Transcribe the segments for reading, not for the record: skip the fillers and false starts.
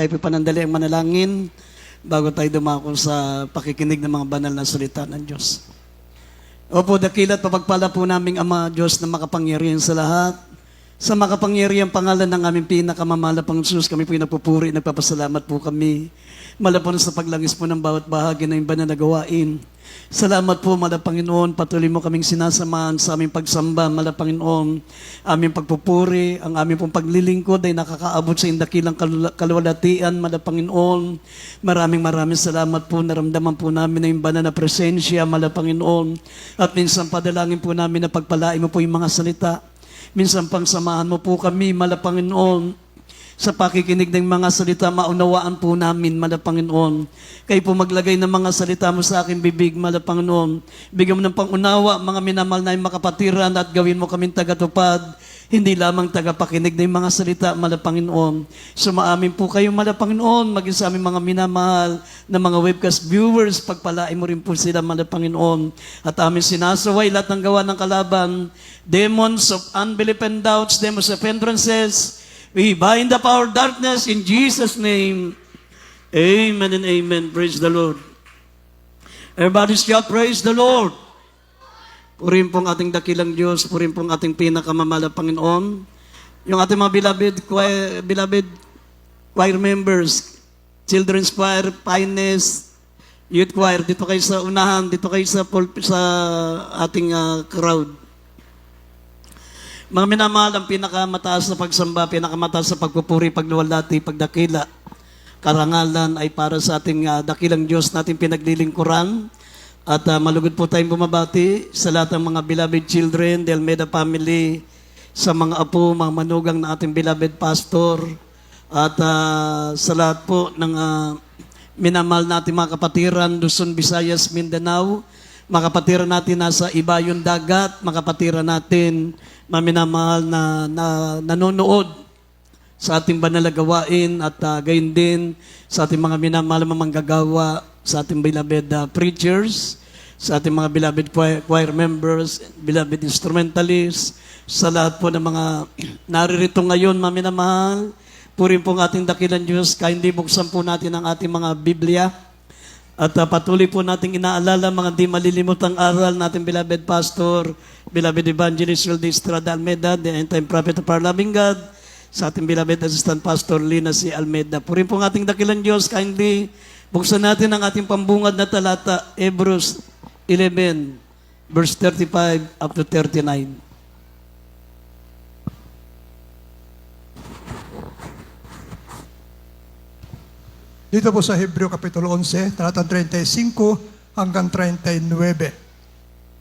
tayo panandali ang manalangin bago tayo dumako sa pakikinig ng mga banal na salita ng Diyos. Opo, dakila at papagpala po naming Ama Diyos na makapangyarihan sa lahat. Sa makapangyarihang pangalan ng aming pinakamamahal Diyos, kami po nagpupuri, nagpapasalamat po kami. Malapon sa paglangis po ng bawat bahagi ng banal na gawain. Salamat po, Mala Panginoon, patuloy mo kaming sinasamahan sa aming pagsamba, Mala Panginoon, aming pagpupuri, ang aming pong paglilingkod ay nakakaabot sa indakilang kaluwalhatian, Mala Panginoon. Maraming salamat po, naramdaman po namin na yung banal na presensya, Mala Panginoon. At minsan padalangin po namin na pagpalain mo po yung mga salita. Minsan pang samahan mo po kami, Mala Panginoon, sa pakikinig ng mga salita, maunawaan po namin, Mala Panginoon. Kayo po maglagay ng mga salita mo sa aking bibig, Mala Panginoon. Bigyan mo ng pangunawa, mga minamahal na makapatiran at gawin mo kaming tagatupad, hindi lamang tagapakinig ng mga salita, Mala Panginoon. Sumaamin po kayo, Mala Panginoon, maging sa aming mga minamahal na mga webcast viewers, pagpalain mo rin po sila, Mala Panginoon. At aming sinasaway lahat ng gawa ng kalaban, demons of unbelief and doubts, demons of hindrances. We bind up our darkness in Jesus' name. Amen and amen. Praise the Lord. Everybody shout, praise the Lord. Purihin pong ating dakilang Diyos, purihin pong ating pinakamamahal Panginoon. Yung ating mga beloved choir members, children's choir, Pines, youth choir, dito kayo sa unahan, dito kayo sa ating crowd. Mga minamahal, ang pinakamataas na pagsamba, pinakamataas sa pagpupuri, pagluwalhati, pagdakila, karangalan ay para sa ating dakilang Diyos natin pinaglilingkuran. At malugod po tayong bumabati sa lahat ng mga beloved children, the Almeida family, sa mga apo, mga manugang na ating beloved pastor, at sa lahat po ng minamahal natin mga kapatiran, Luzon, Visayas, Mindanao, mga kapatiran natin nasa ibayong dagat, mga kapatiran natin maminamahal na nanonood sa ating banal na gawain at gayon din sa ating mga minamahal na manggagawa, sa ating beloved preachers, sa ating mga beloved choir members, beloved instrumentalists, sa lahat po ng mga naririto ngayon, maminamahal, purin pong ating dakilang Diyos, kindly buksan po natin ang ating mga Biblia. At patuloy po nating inaalala mga di malilimutang aral natin, beloved pastor, beloved evangelist Wilde Estrada Almeida, the end-time prophet of our loving God, sa ating beloved assistant pastor Lina C. Almeida. Purin po ng ating dakilang Diyos, kindly buksan natin ang ating pambungad na talata, Hebrews 11, verse 35 up to 39. Dito po sa Hebreo Kapitulo 11, talatang 35 hanggang 39.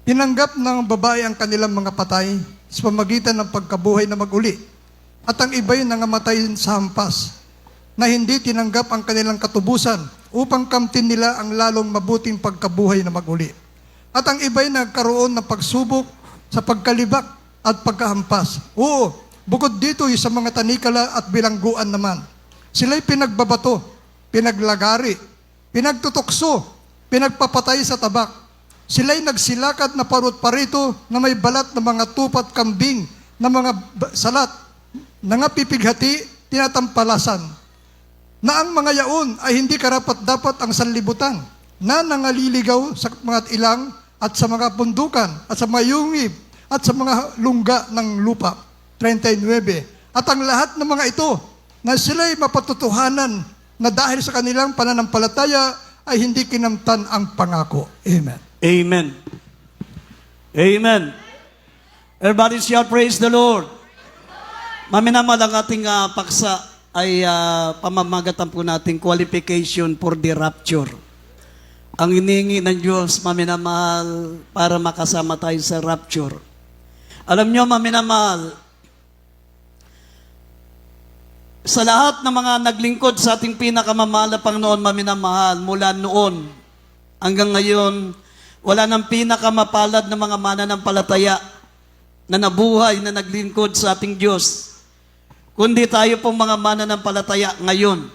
Tinanggap ng babae ang kanilang mga patay sa pamagitan ng pagkabuhay na maguli. At ang iba'y nangamatay sa hampas, na hindi tinanggap ang kanilang katubusan upang kamtin nila ang lalong mabuting pagkabuhay na maguli. At ang iba'y nagkaroon ng pagsubok sa pagkalibak at pagkahampas. Oo, bukod dito sa mga tanikala at bilangguan naman. Sila'y pinagbabato, pinaglagari, pinagtutukso, pinagpapatay sa tabak. Sila'y nagsilakad na parut-parito na may balat ng mga tupat kambing na mga salat, nangapipighati, tinatampalasan. Na ang mga yaon ay hindi karapat-dapat ang sanlibutan, na nangaliligaw sa mga ilang at sa mga bundukan at sa mga yungib at sa mga lungga ng lupa. 39. At ang lahat ng mga ito na sila'y mapatutuhanan na dahil sa kanilang pananampalataya ay hindi kinamtan ang pangako. Amen. Amen. Amen. Everybody shout, praise the Lord. Maminamahal, ang ating paksa ay pamamagatan po natin qualification for the rapture. Ang hinihingi ng Diyos, maminamahal, para makasama tayo sa rapture. Alam nyo, maminamahal, sa lahat ng mga naglingkod sa ating pinakamamahal na Panginoon, maminamahal, mula noon hanggang ngayon, wala nang pinakamapalad na mga mananampalataya na nabuhay, na naglingkod sa ating Diyos, kundi tayo pong mga mananampalataya ngayon.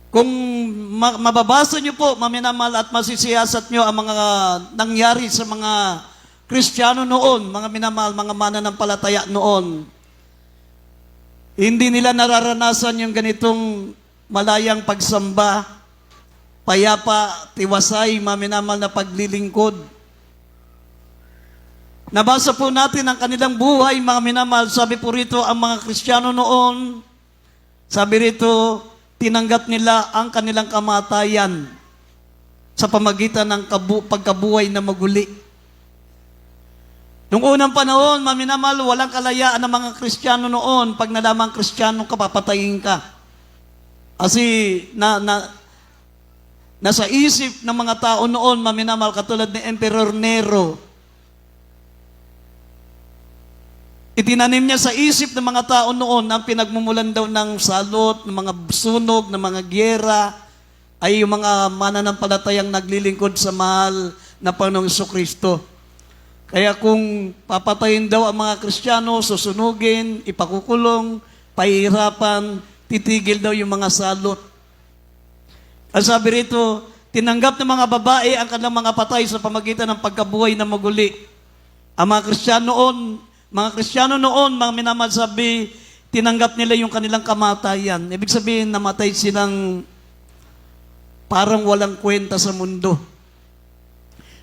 Kung mababasa nyo po, maminamahal, at masisiyasat nyo ang mga nangyari sa mga Kristiyano noon, mga minamahal, mga mananampalataya noon, Hindi nila nararanasan yung ganitong malayang pagsamba, payapa, tiwasay, maminamal na paglilingkod. Nabasa po natin ang kanilang buhay, mga minamahal. Sabi po rito, ang mga Kristiyano noon, sabi rito, tinanggap nila ang kanilang kamatayan sa pamagitan ng pagkabuhay na maguli. Noong unang panahon, maminamal, walang kalayaan ng mga Kristiyano noon. Pag nalamang Kristiyano ka, papatayin ka. Kasi nasa isip ng mga tao noon, maminamal, katulad ni Emperor Nero, itinanim niya sa isip ng mga tao noon ang pinagmumulan daw ng salot, ng mga sunog, ng mga gyera, ay yung mga mananampalatayang naglilingkod sa mahal na Panginoong Jesucristo. Kaya kung papatayin daw ang mga Kristiyano, susunugin, ipakukulong, pahihirapan, titigil daw yung mga salot. Ang sabi rito, tinanggap ng mga babae ang kanilang mga patay sa pamagitan ng pagkabuhay na maguli. Ang mga Kristiyano noon, mga minamahal, sabi, tinanggap nila yung kanilang kamatayan. Ibig sabihin, namatay silang parang walang kwenta sa mundo.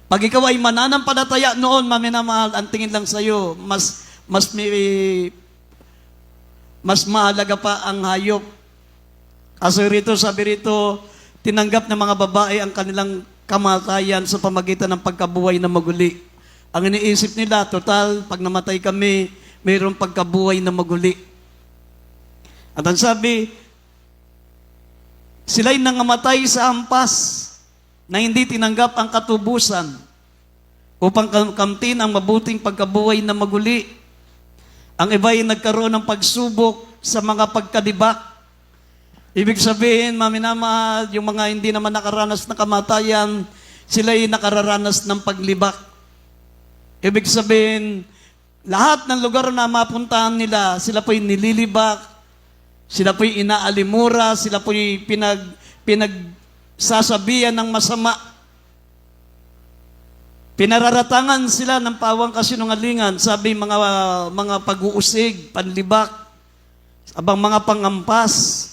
Pag ikaw ay mananampalataya noon, mga minamahal, ang tingin lang sa'yo, mas mahalaga pa ang hayop. Kasi rito, sabi rito, tinanggap ng mga babae ang kanilang kamatayan sa pamagitan ng pagkabuhay na maguli. Ang iniisip nila, total, pag namatay kami, mayroong pagkabuhay na maguli. At ang sabi, sila'y nangamatay sa hampas na hindi tinanggap ang katubusan upang kamtin ang mabuting pagkabuhay na maguli. Ang iba ay nagkaroon ng pagsubok sa mga pagkadibak. Ibig sabihin, maminamahal, yung mga hindi naman nakaranas ng kamatayan, sila'y nakararanas ng paglibak. Ibig sabihin, lahat ng lugar na mapuntahan nila, sila po'y nililibak, sila po'y inaalimura, sila po'y pinagsasabihan ng masama. Pinararatangan sila ng pawang kasinungalingan, sabi mga pag-uusig, panlibak, abang mga pangampas.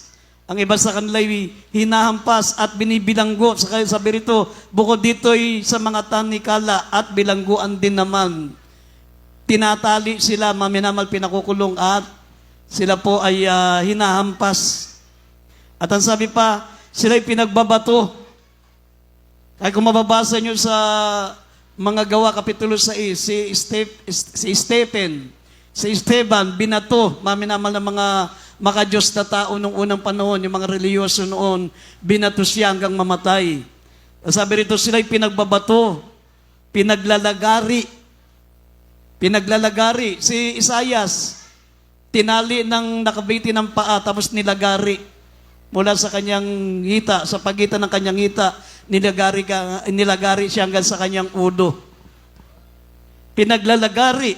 Ang iba sa kanila'y hinahampas at binibilanggo. Sabi rito, bukod dito'y sa mga tanikala at bilangguan din naman. Tinatali sila, maminamal, pinakukulong at sila po ay hinahampas. At ang sabi pa, sila'y pinagbabato. Kaya kung mababasa nyo sa mga Gawa, Kapitulo 6, si Esteban, binato, maminamal ng mga maka-Diyos na tao nung unang panahon, yung mga reliyoso noon, binato siya hanggang mamatay. Sabi rito, sila'y pinagbabato, pinaglalagari. Si Isaias, tinali ng nakabiti ng paa, tapos nilagari. Mula sa kanyang hita, sa pagitan ng kanyang hita, nilagari siya hanggang sa kanyang ulo. Pinaglalagari,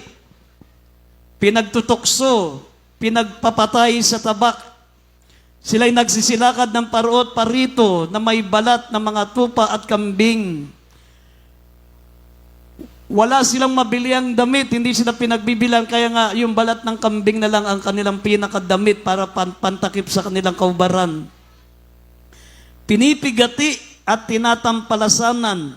pinagtutukso, pinagpapatay sa tabak. Sila'y nagsisilakad ng parot parito na may balat ng mga tupa at kambing. Wala silang mabiliang damit, hindi sila pinagbibilang, kaya nga yung balat ng kambing na lang ang kanilang pinakadamit para pantakip sa kanilang kaubaran. Pinipigati at tinatampalasanan.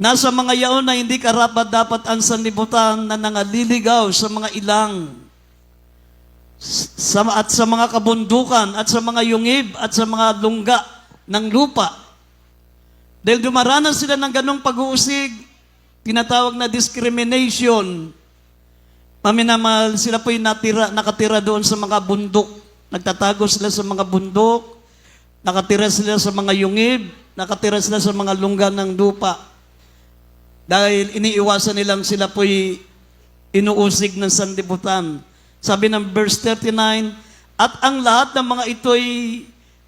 Nasa mga yaon na hindi karapat-dapat ang sanlibutan na nangaliligaw sa mga ilang, at sa mga kabundukan, at sa mga yungib, at sa mga lungga ng lupa. Dahil dumaranas sila ng ganong pag-uusig, tinatawag na discrimination. Maminamahal, sila po'y nakatira doon sa mga bundok. Nagtatago sila sa mga bundok, nakatira sila sa mga yungib, nakatira sila sa mga lungga ng lupa. Dahil iniiwasan nilang sila po'y inuusig ng sanlibutan. Sabi ng verse 39, at ang lahat ng mga ito'y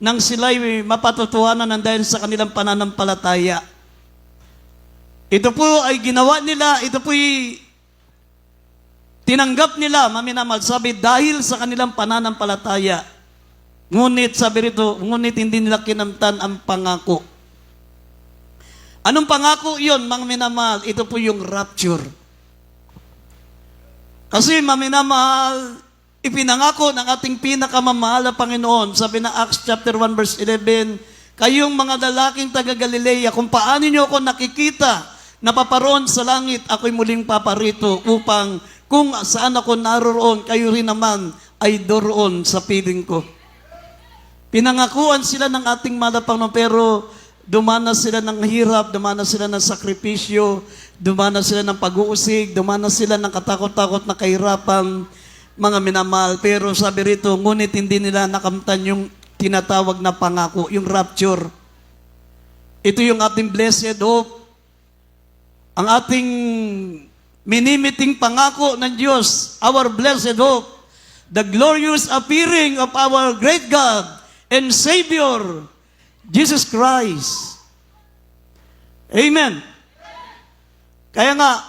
nang sila'y mapatutuhanan ng dahil sa kanilang pananampalataya. Ito po ay ginawa nila, ito po'y tinanggap nila, maminamal, sabi, dahil sa kanilang pananampalataya. Ngunit, sabi rito, ngunit hindi nila kinamtan ang pangako. Anong pangako yun, mga minamahal? Ito po yung rapture. Kasi, maminamahal, ipinangako ng ating pinakamamahal na Panginoon. Sabi na Acts chapter 1 verse 11, kayong mga lalaking taga Galilea, kung paano niyo ako nakikita na paparoon sa langit, ako'y muling paparito upang kung saan ako naroon, kayo rin naman ay doroon sa piling ko. Pinangakuan sila ng ating mahal na Panginoon, pero dumanas sila ng hirap, dumanas sila ng sakripisyo, dumanas sila ng pag-uusig, dumanas sila ng katakot-takot na kahirapan, mga minamahal. Pero sabi rito, ngunit hindi nila nakamtan yung tinatawag na pangako, yung rapture. Ito yung ating blessed hope. Ang ating minimiting pangako ng Diyos, our blessed hope, the glorious appearing of our great God and Savior, Jesus Christ. Amen. Kaya nga,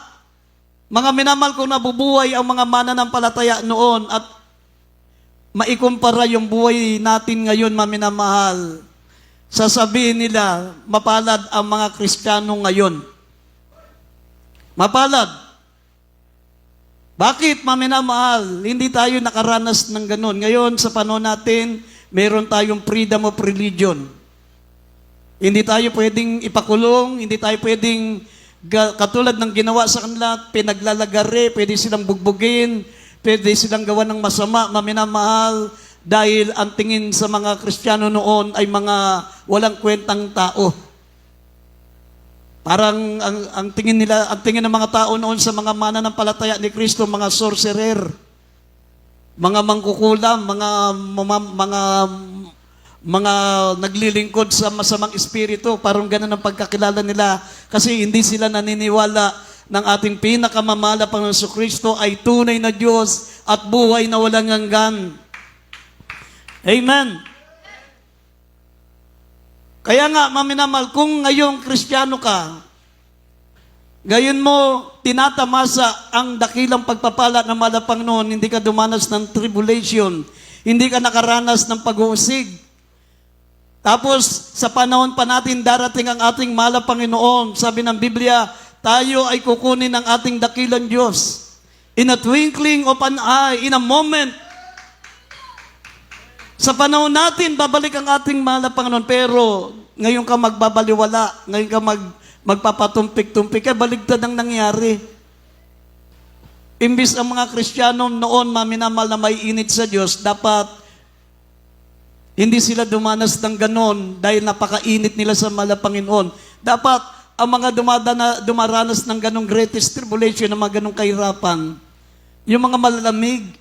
mga minamahal kong nabubuhay ang mga mananampalataya noon at maikumpara yung buhay natin ngayon, maminamahal, sasabihin nila, mapalad ang mga Kristiyano ngayon. Mapalad. Bakit, maminamahal? Hindi tayo nakaranas ng ganun. Ngayon, sa panahon natin, meron tayong freedom of religion. Hindi tayo pwedeng ipakulong, hindi tayo pwedeng katulad ng ginawa sa kanila, pinaglalagare, pwede silang bugbugin, pwede silang gawa ng masama, maminamahal, dahil ang tingin sa mga Kristiyano noon ay mga walang kwentang tao. Parang ang tingin nila, ang tingin ng mga tao noon sa mga mananampalataya ni Kristo, mga sorcerer, mga mangkukulam, mga naglilingkod sa masamang espiritu, parang ganun ang pagkakilala nila kasi hindi sila naniniwala ng ating pinakamamahal na Panginoon Kristo ay tunay na Diyos at buhay na walang hanggan. Amen. Kaya nga, maminamahal, kung ngayong Kristiyano ka, gayon mo tinatamasa ang dakilang pagpapala ng mahal na Panginoon, hindi ka dumanas ng tribulation, hindi ka nakaranas ng pag-uusig. Tapos, sa panahon pa natin darating ang ating mahal na Panginoon. Sabi ng Biblia, tayo ay kukunin ng ating dakilang Diyos. In a twinkling of an eye, in a moment. Sa panahon natin, babalik ang ating mahal na Panginoon. Pero, ngayon ka magbabaliwala, ngayon ka magpapatumpik-tumpik, kaya baligtad ang nangyari. Imbis ang mga Kristiyano noon, maminamahal na may init sa Diyos, dapat hindi sila dumanas ng ganon dahil napakainit nila sa mahal na Panginoon. Dapat ang mga dumaranas ng ganong greatest tribulation, ng mga ganong kahirapan, yung mga malalamig,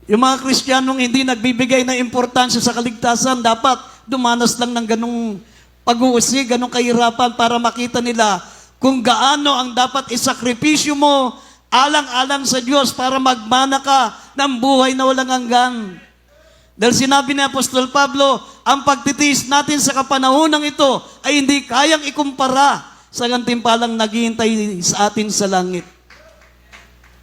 yung mga Kristiyanong hindi nagbibigay ng importansya sa kaligtasan, dapat dumanas lang ng ganong pag-uusig, ganong kahirapan para makita nila kung gaano ang dapat isakripisyo mo alang-alang sa Diyos para magmana ka ng buhay na walang hanggan. Dahil sinabi ni Apostol Pablo, ang pagtitiis natin sa kapanahonang ito ay hindi kayang ikumpara sa gantimpalang naghihintay sa atin sa langit.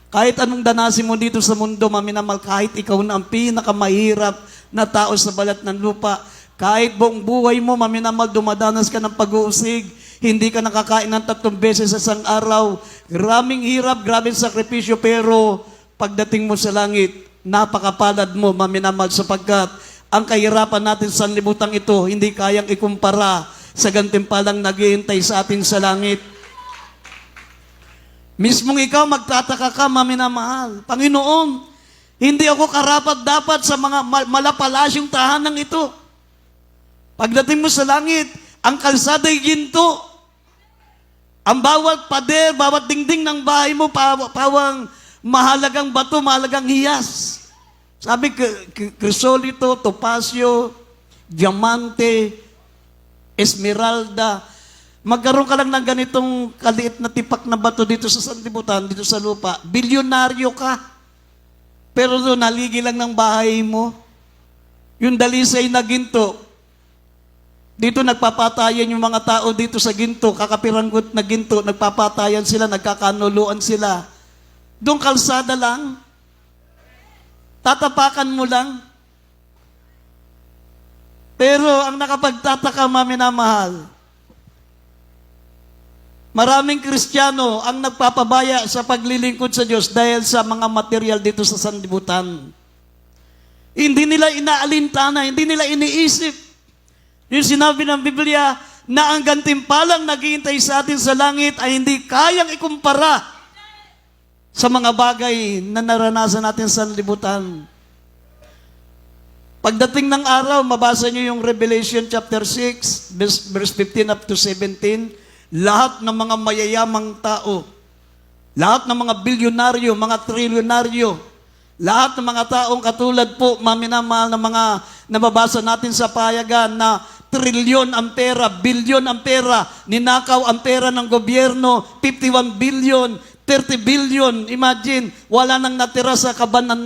Kahit anong danasin mo dito sa mundo, maminamahal, kahit ikaw na ang pinakamahirap na tao sa balat ng lupa, kahit buong buhay mo, maminamahal, dumadanas ka ng pag-uusig, hindi ka nakakain ng 3 beses sa isang araw, grabing hirap, grabing sakripisyo, pero pagdating mo sa langit, napakapalad mo, maminamahal, sapagkat ang kahirapan natin sa libutang ito, hindi kayang ikumpara sa gantimpalang naghihintay sa atin sa langit. Mismong ikaw, magtataka ka, maminamahal, Panginoon, hindi ako karapat-dapat sa mga malapalasyong tahanang ito. Pagdating mo sa langit, ang kalsada'y ginto. Ang bawat pader, bawat dingding ng bahay mo, pawang mahalagang bato, mahalagang hiyas. Sabi, krisolito, topasyo, diamante, esmeralda. Magkaroon ka lang ng ganitong kaliit na tipak na bato dito sa sanlibutan, dito sa lupa. Bilyonaryo ka. Pero doon, haligi lang ng bahay mo. Yung dalisay na ginto, dito nagpapatayan yung mga tao dito sa ginto, kakapiranggot na ginto, nagpapatayan sila, nagkakanuluan sila. Doon kalsada lang. Tatapakan mo lang. Pero ang nakapagtataka, maminamahal, Maraming Kristiyano ang nagpapabaya sa paglilingkod sa Diyos dahil sa mga material dito sa sanlibutan. Hindi nila inaalintana, hindi nila iniisip. Yung sinabi ng Biblia na ang gantimpalang naghihintay sa atin sa langit ay hindi kayang ikumpara sa mga bagay na naranasan natin sa sanlibutan. Pagdating ng araw, mabasa niyo yung Revelation chapter 6, verse 15 up to 17, lahat ng mga mayayamang tao, lahat ng mga bilyonaryo, mga trilyonaryo, lahat ng mga taong katulad po, maminamahal na mga nababasa natin sa payagan na trilyon ang pera, bilyon ang pera, ninakaw ang pera ng gobyerno, 51 billion, 30 billion, imagine, wala nang natira sa kaban ng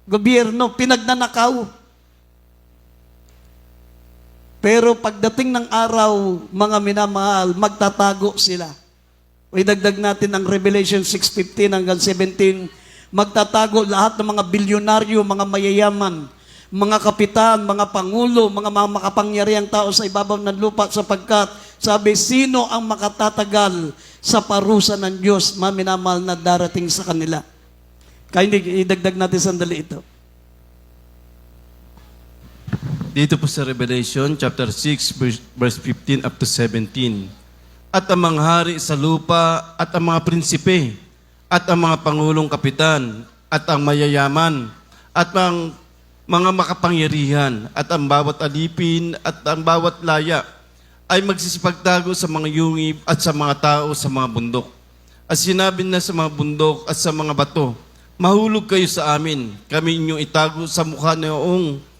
gobyerno, pinagnanakaw. Pero pagdating ng araw, mga minamahal, magtatago sila. O idagdag natin ang Revelation 6:15 hanggang 17, magtatago lahat ng mga bilyonaryo, mga mayayaman, mga kapitan, mga pangulo, mga makapangyarihang tao sa ibabaw ng lupa sapagkat sabi, sino ang makatatagal sa parusa ng Diyos, mga minamahal na darating sa kanila. Kaya idagdag natin sandali ito. Dito po sa Revelation chapter 6 verse 15 up to 17. At ang mga hari sa lupa at ang mga prinsipe at ang mga pangulong kapitan at ang mayayaman at ang mga makapangyarihan at ang bawat alipin at ang bawat laya ay magsisipagtago sa mga yungib at sa mga tao sa mga bundok. At sinabi na sa mga bundok at sa mga bato, mahulog kayo sa amin, kami inyong itago sa mukha noong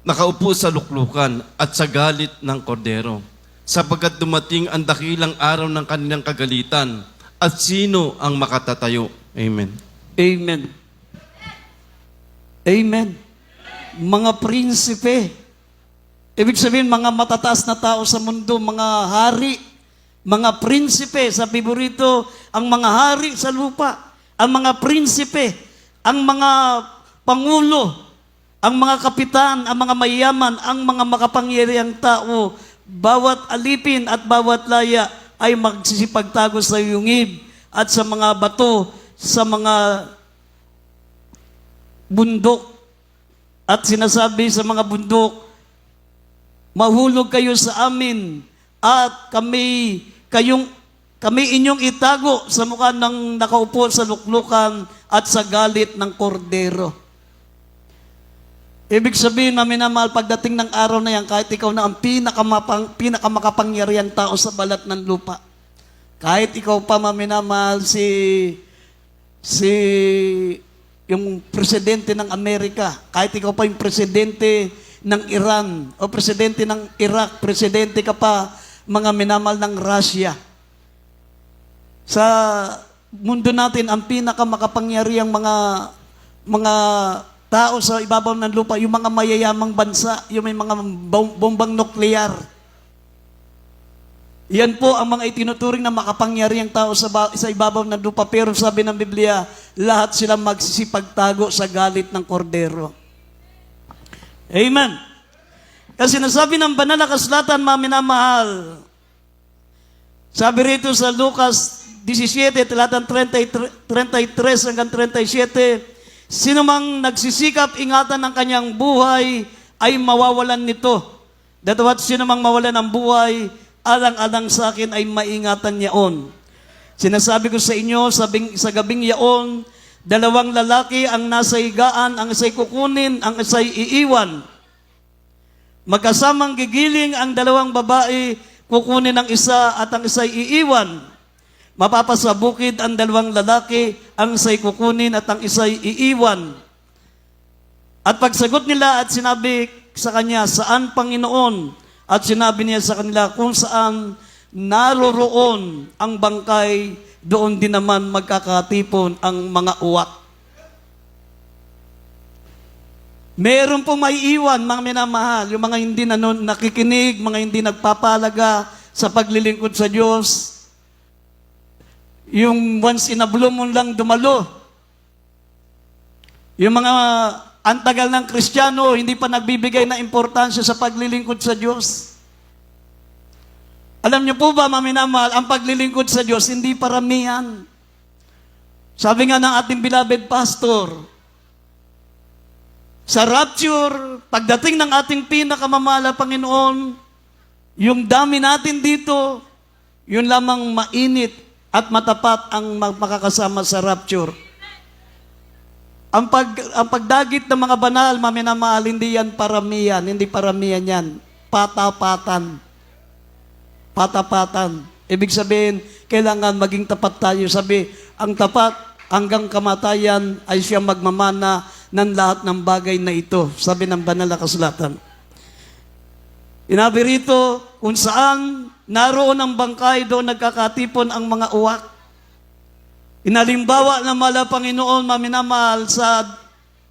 nakaupo sa luklukan at sa galit ng kordero, sapagkat dumating ang dakilang araw ng kanilang kagalitan, at sino ang makatatayo? Amen. Amen. Amen. Mga prinsipe, ibig sabihin mga matataas na tao sa mundo, mga hari, mga prinsipe, sabi mo rito, ang mga hari sa lupa, ang mga prinsipe, ang mga pangulo, ang mga kapitan, ang mga mayaman, ang mga makapangyarihang tao, bawat alipin at bawat laya ay magsisipagtago sa yungib at sa mga bato, sa mga bundok. At sinasabi sa mga bundok, mahulog kayo sa amin at kami inyong itago sa mukha ng nakaupo sa luklukan at sa galit ng kordero. Ibig sabihin, maminamahal, pagdating ng araw na yan, kahit ikaw na ang pinakamakapangyarihang tao sa balat ng lupa, kahit ikaw pa, maminamahal, yung presidente ng Amerika, kahit ikaw pa yung presidente ng Iran, o presidente ng Iraq, presidente ka pa, mga minamahal ng Russia. Sa mundo natin, ang pinakamakapangyarihang mga tao sa ibabaw ng lupa, yung mga mayayamang bansa, yung may mga bombang nuklear. Yan po ang mga itinuturing na makapangyarihang tao sa ibabaw ng lupa. Pero sabi ng Biblia, lahat sila magsisipagtago sa galit ng kordero. Amen. Kasi nasabi ng banal na kasulatan, mga minamahal, sabi rito sa Lucas 17, talatang 33 hanggang 37, sino mang nagsisikap ingatan ng kanyang buhay ay mawawalan nito. Datapwat sino mang mawalan ng buhay, alang-alang sa akin ay maingatan niyaon. Sinasabi ko sa inyo, sa gabing yaon, dalawang lalaki ang nasa higaan, ang isa'y kukunin, ang isa'y iiwan. Magkasamang gigiling ang dalawang babae, kukunin ang isa at ang isa'y iiwan. Mapapasabukid ang dalawang lalaki, ang isa'y kukunin at ang isa'y iiwan. At pagsagot nila at sinabi sa kanya, saan Panginoon? At sinabi niya sa kanila, kung saan naroroon ang bangkay, doon din naman magkakatipon ang mga uwak. Meron pong maiiwan, mga minamahal, yung mga hindi nakikinig, mga hindi nagpapalaga sa paglilingkod sa Diyos. Yung once in a blue moon lang dumalo. Yung mga antagal ng Kristiyano, hindi pa nagbibigay na importansya sa paglilingkod sa Diyos. Alam niyo po ba, mga minamahal, ang paglilingkod sa Diyos, hindi paramihan. Sabi nga ng ating beloved pastor, sa rapture, pagdating ng ating pinakamamahal na Panginoon, yung dami natin dito, yun lamang mainit at matapat ang makakasama sa rapture. Ang pagdagit ng mga banal, maminamahal, hindi yan paramihan, hindi paramihan yan. Patapatan. Patapatan. Ibig sabihin, kailangan maging tapat tayo. Sabi, ang tapat hanggang kamatayan ay siya magmamana ng lahat ng bagay na ito. Sabi ng banal na kasulatan. Inabi rito, kung saan naroon ang bangkay, doon nagkakatipon ang mga uwak. Inalimbawa ng mala Panginoon, maminamahal sa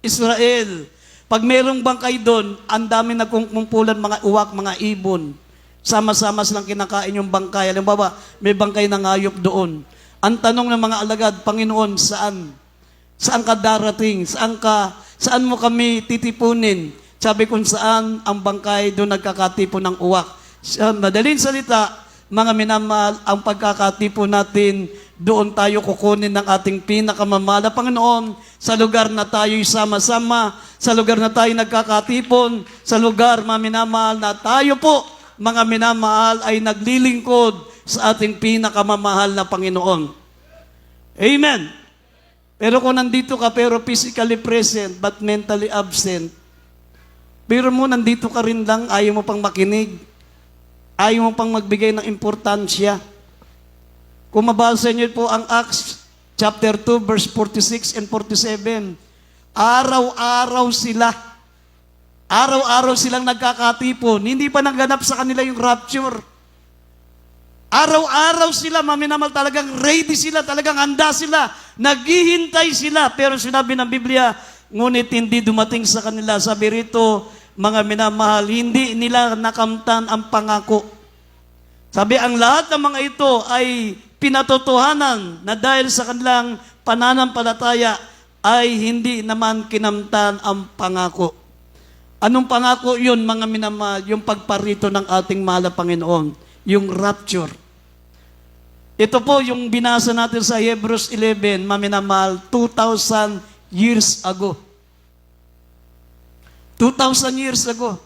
Israel. Pag mayroong bangkay doon, ang dami nagkukumpulan mga uwak, mga ibon. Sama-sama silang kinakain yung bangkay. Halimbawa, may bangkay ng hayop doon. Ang tanong ng mga alagad, Panginoon, saan? Saan ka darating? Saan mo kami titipunin? Sabi kung saan ang bangkay, doon nagkakatipon ng uwak. Sa madaling salita, mga minamahal, ang pagkakatipon natin, doon tayo kukunin ng ating pinakamamahal na Panginoon sa lugar na tayo'y sama-sama, sa lugar na tayo nagkakatipon, sa lugar, mga minamahal, na tayo po, mga minamahal, ay naglilingkod sa ating pinakamamahal na Panginoon. Amen. Pero kung nandito ka pero physically present but mentally absent, pero mo nandito ka rin lang, ayaw mo pang makinig, ayaw mo pang magbigay ng importansya. Kung mabasa niyo po ang Acts chapter 2 verse 46 and 47, araw-araw silang nagkakatipon. Hindi pa naganap sa kanila yung rapture. Araw-araw sila, maminamal, talagang ready sila, talagang handa sila, naghihintay sila. Pero sinabi ng Biblia, ngunit hindi dumating sa kanila. Sabi rito, mga minamahal, hindi nila nakamtan ang pangako. Sabi, ang lahat ng mga ito ay pinatotohanan na dahil sa kanilang pananampalataya ay hindi naman kinamtan ang pangako. Anong pangako yun, mga minamahal? Yung pagparito ng ating mahal na Panginoon, yung rapture. Ito po yung binasa natin sa Hebrews 11, mga minamahal, 2,000 years ago. 2,000 years ago.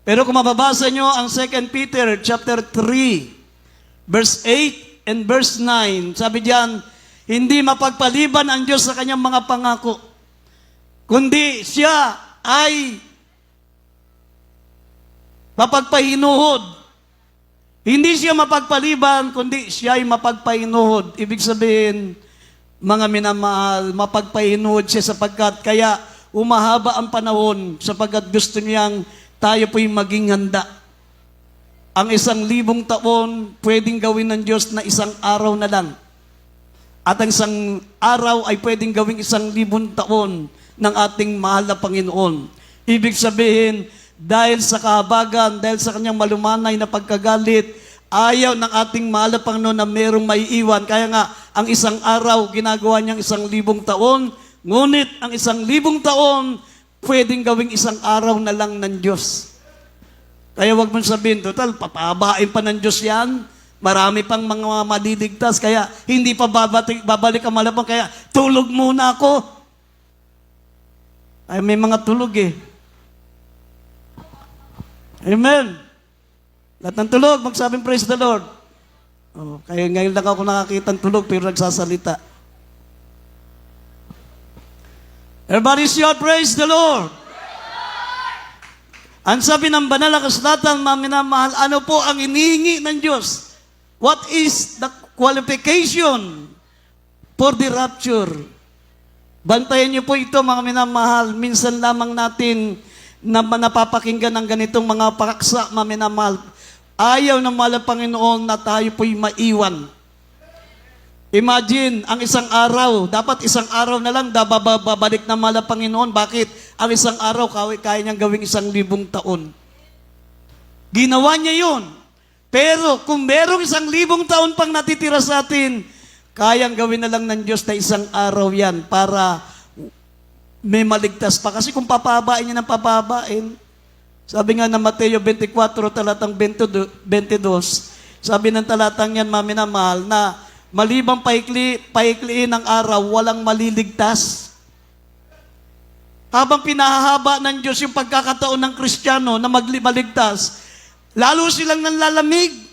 Pero kung mababasa nyo ang 2 Peter chapter 3, verse 8, and verse 9, sabi diyan, hindi mapagpaliban ang Diyos sa kanyang mga pangako, kundi siya ay mapagpahinuhod. Hindi siya mapagpaliban, kundi siya ay mapagpahinuhod. Ibig sabihin, mga minamahal, mapagpahinuhod siya sapagkat kaya umahaba ang panahon sapagkat gusto niyang tayo po'y maging handa. Ang 1,000 taon, pwedeng gawin ng Diyos na 1 araw na lang. At ang 1 araw ay pwedeng gawing 1,000 taon ng ating mahal na Panginoon. Ibig sabihin, dahil sa kahabagan, dahil sa kanyang malumanay na pagkagalit, ayaw ng ating mahal na Panginoon na merong maiiwan. Kaya nga, ang 1 araw, ginagawa niyang 1,000 taon, ngunit ang 1,000 taon, pwedeng gawing 1 araw na lang ng Diyos. Kaya wag mong sabihin, total, papahabain pa ng Diyos yan. Marami pang mga maliligtas, kaya hindi pa babalik ang malapang, kaya tulog muna ako. Ay, may mga tulog eh. Amen. Lahat ng tulog, magsabing praise the Lord. Oh, kaya ngayon lang ako nakakita ng tulog, pero nagsasalita. Everybody shout, praise the Lord. Ang sabi ng banal na kasulatan, mga minamahal, ano po ang inihingi ng Diyos? What is the qualification for the rapture? Bantayan niyo po ito, mga minamahal. Minsan lamang natin na napapakinggan ng ganitong mga paksa, mga minamahal. Ayaw ng mahal na Panginoon na tayo po'y maiwan. Imagine, ang 1 araw, dapat 1 araw na lang, babalik na mahal na Panginoon. Bakit? Ang 1 araw, kaya niyang gawing 1,000 taon. Ginawa niya yun. Pero kung merong 1,000 taon pang natitira sa atin, kayang gawin na lang ng Diyos na 1 araw yan para may maligtas pa. Kasi kung papabain niya ng papabain, sabi nga na Mateo 24, talatang 22, Sabi ng talatang yan, mami na mahal, na malibang paikliin ng araw, walang maliligtas. Habang pinahahaba ng Diyos yung pagkakataon ng Kristiyano na maligtas, lalo silang nanlalamig.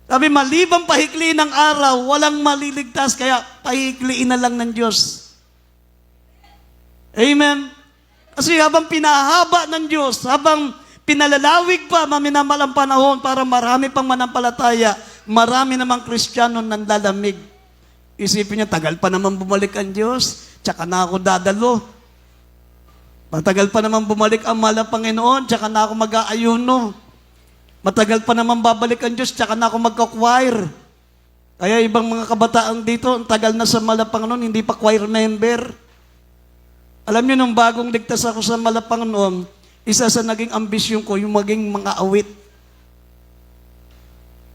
Sabi, malibang pahikliin ng araw, walang maliligtas, kaya pahikliin na lang ng Diyos. Amen? Kasi habang pinahaba ng Diyos, habang pinalalawig pa, maminamal ang panahon para marami pang manampalataya, marami namang Kristiyano nanlalamig. Isipin niya, tagal pa naman bumalik ang Diyos, tsaka na ako dadalo. Matagal pa naman bumalik ang mahal na Panginoon, tsaka na ako mag-aayuno. Matagal pa naman babalik ang Diyos, tsaka na ako magka-choir. Kaya ibang mga kabataan dito, ang tagal na sa mahal na Panginoon, hindi pa choir member. Alam niyo, nung bagong ligtas ako sa mahal na Panginoon, isa sa naging ambisyon ko, yung maging mga awit.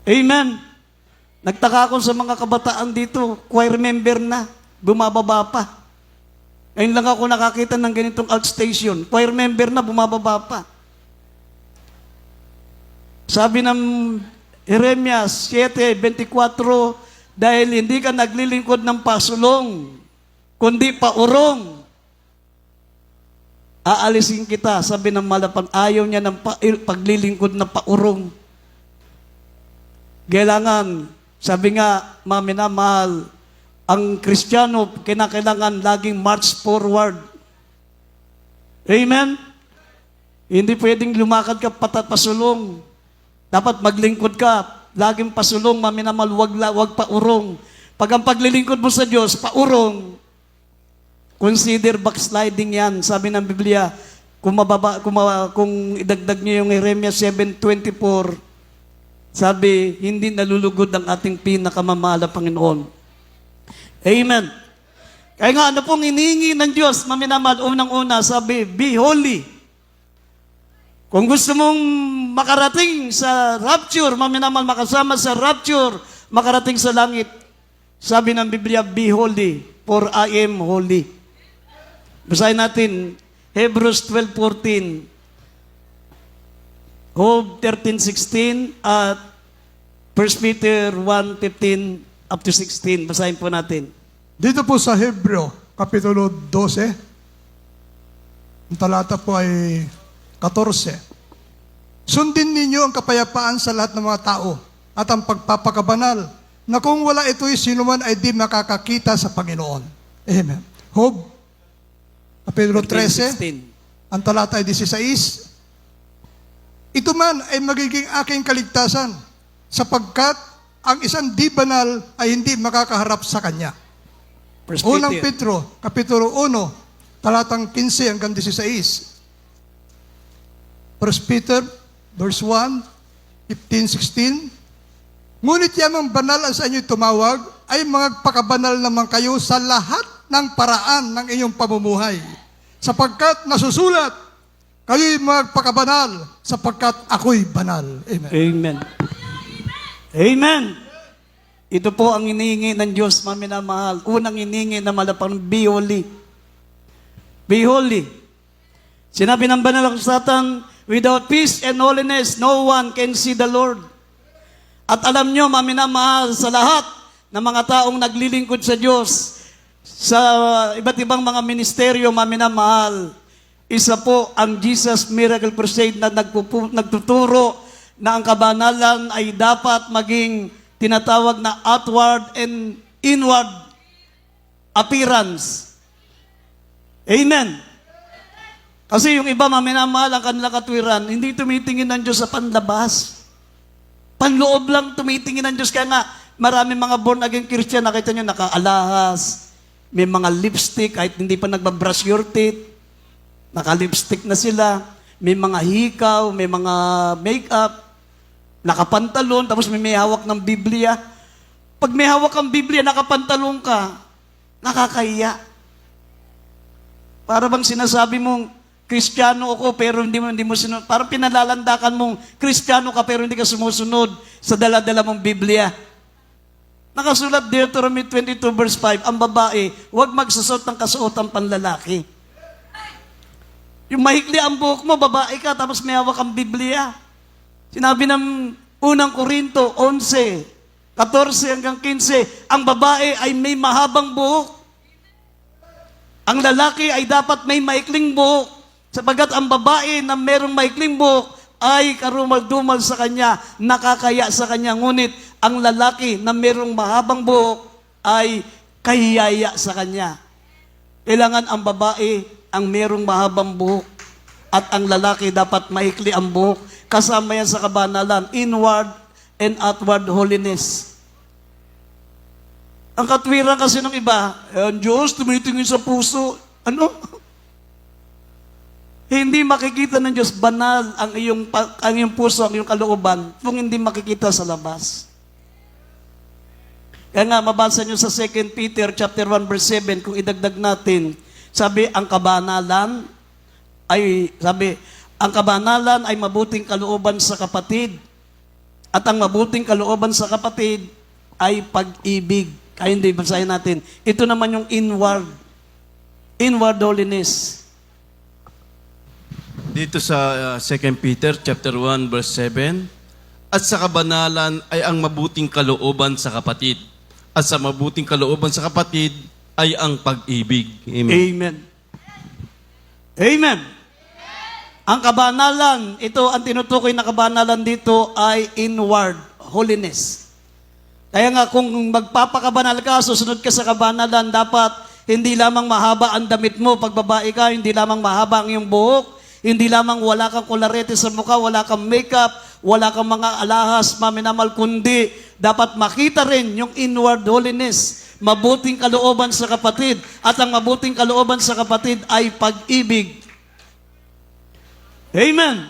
Amen. Nagtaka ako sa mga kabataan dito, choir member na, bumababa pa. Ngayon lang ako nakakita ng ganitong outstation. Choir member na, bumababa pa. Sabi ng Jeremias 7:24, dahil hindi ka naglilingkod ng pasulong, kundi paurong, aalisin kita. Sabi ng malapang, ayaw niya ng paglilingkod na paurong. Kailangan, sabi nga, mami na mahal, ang Kristiyano, kinakailangan laging march forward. Amen? Hindi pwedeng lumakad ka pasulong. Dapat maglingkod ka, laging pasulong, mami na mahal, wag paurong. Pag ang paglilingkod mo sa Diyos, paurong, consider backsliding yan. Sabi ng Biblia, kung idagdag niyo yung Jeremias 7:24, sabi, hindi nalulugod ang ating pinakamamahal na Panginoon. Amen. Kaya nga, ano pong hinihingi ng Diyos, maminamahal, unang-una, sabi, be holy. Kung gusto mong makarating sa rapture, maminamahal, makasama sa rapture, makarating sa langit, sabi ng Biblia, be holy, for I am holy. Basahin natin, Hebrews 12:14, Job 13:16, at 1 Peter 1:15 up to 16. Basahin po natin. Dito po sa Hebreo, Kapitulo 12, ang talata po ay 14. Sundin ninyo ang kapayapaan sa lahat ng mga tao at ang pagpapakabanal, na kung wala ito'y sino man ay di makakakita sa Panginoon. Amen. Job, Kapitulo 13, 16. ang talata ay 16. Ito man ay magiging aking kaligtasan, sapagkat ang isang di banal ay hindi makakaharap sa Kanya. Unang Pedro, Kapitulo 1, talatang 15 hanggang 16. 1 Peter, verse 1, 15, 16. Ngunit yamang banal ang sa inyo'y tumawag, ay magpakabanal naman kayo sa lahat ng paraan ng inyong pamumuhay. Sapagkat nasusulat, kayo'y magpakabanal, sapagkat ako'y banal. Amen. Amen. Amen. Ito po ang hinihingi ng Diyos, mami na mahal. Unang hinihingi na malapang, be holy. Be holy. Sinabi ng banal na kasulatan, without peace and holiness, no one can see the Lord. At alam nyo, mami na mahal, sa lahat ng mga taong naglilingkod sa Diyos, sa iba't ibang mga ministeryo, mami na mahal, isa po ang Jesus Miracle Crusade na nagtuturo na ang kabanalan ay dapat maging tinatawag na outward and inward appearance. Amen. Kasi yung iba, maminamahal ang kanilang katwiran, hindi tumitingin ng Diyos sa panlabas. Panloob lang tumitingin ng Diyos. Kaya nga, marami mga born again Christian, nakita nyo, nakaalahas, may mga lipstick, kahit hindi pa nagbabrush your teeth, naka-lipstick na sila, may mga hikaw, may mga makeup, nakapantalon, tapos may hawak ng Biblia. Pag may hawak ang Biblia, nakapantalon ka, nakakahiya. Para bang sinasabi mong, Kristiyano ako pero hindi mo sunod. Parang pinalalandakan mong Kristiyano ka pero hindi ka sumusunod sa dala-dala mong Biblia. Nakasulat Deuteronomy 22 verse 5, ang babae, huwag magsusot ng kasuotang panlalaki. Yung mahikli ang buhok mo, babae ka, tapos may hawak ang Biblia. Sinabi ng Unang Korinto 11, 14 hanggang 15, ang babae ay may mahabang buhok. Ang lalaki ay dapat may maikling buhok, sapagat ang babae na merong maikling buhok ay karumal-dumal sa kanya, nakakaya sa kanya. Ngunit ang lalaki na merong mahabang buhok ay kahiyaya sa kanya. Kailangan ang babae ang merong mahabang buhok at ang lalaki dapat maikli ang buhok. Kasama yan sa kabanalan, inward and outward holiness. Ang katwiran kasi ng iba, ang Diyos tumitingin sa puso. Ano? Hindi makikita ng Diyos banal ang iyong puso, ang iyong kalooban kung hindi makikita sa labas. Kaya nga, mabasa nyo sa 2 Peter chapter 1 verse 7, kung idagdag natin, sabi, ang kabanalan ay mabuting kalooban sa kapatid. At ang mabuting kalooban sa kapatid ay pag-ibig. Kaya hindi, basahin natin. Ito naman yung inward holiness. Dito sa 2 Peter chapter 1 verse 7, at sa kabanalan ay ang mabuting kalooban sa kapatid. At sa mabuting kalooban sa kapatid ay ang pag-ibig. Amen. Amen. Amen. Ang kabanalan, ito ang tinutukoy na kabanalan dito ay inward holiness. Kaya nga kung magpapakabanal ka, susunod ka sa kabanalan, dapat hindi lamang mahaba ang damit mo pag babae ka, hindi lamang mahaba ang iyong buhok, hindi lamang wala kang kularete sa mukha, wala kang makeup, wala kang mga alahas, maminamal, kundi dapat makita rin yung inward holiness, mabuting kalooban sa kapatid. At ang mabuting kalooban sa kapatid ay pag-ibig. Amen.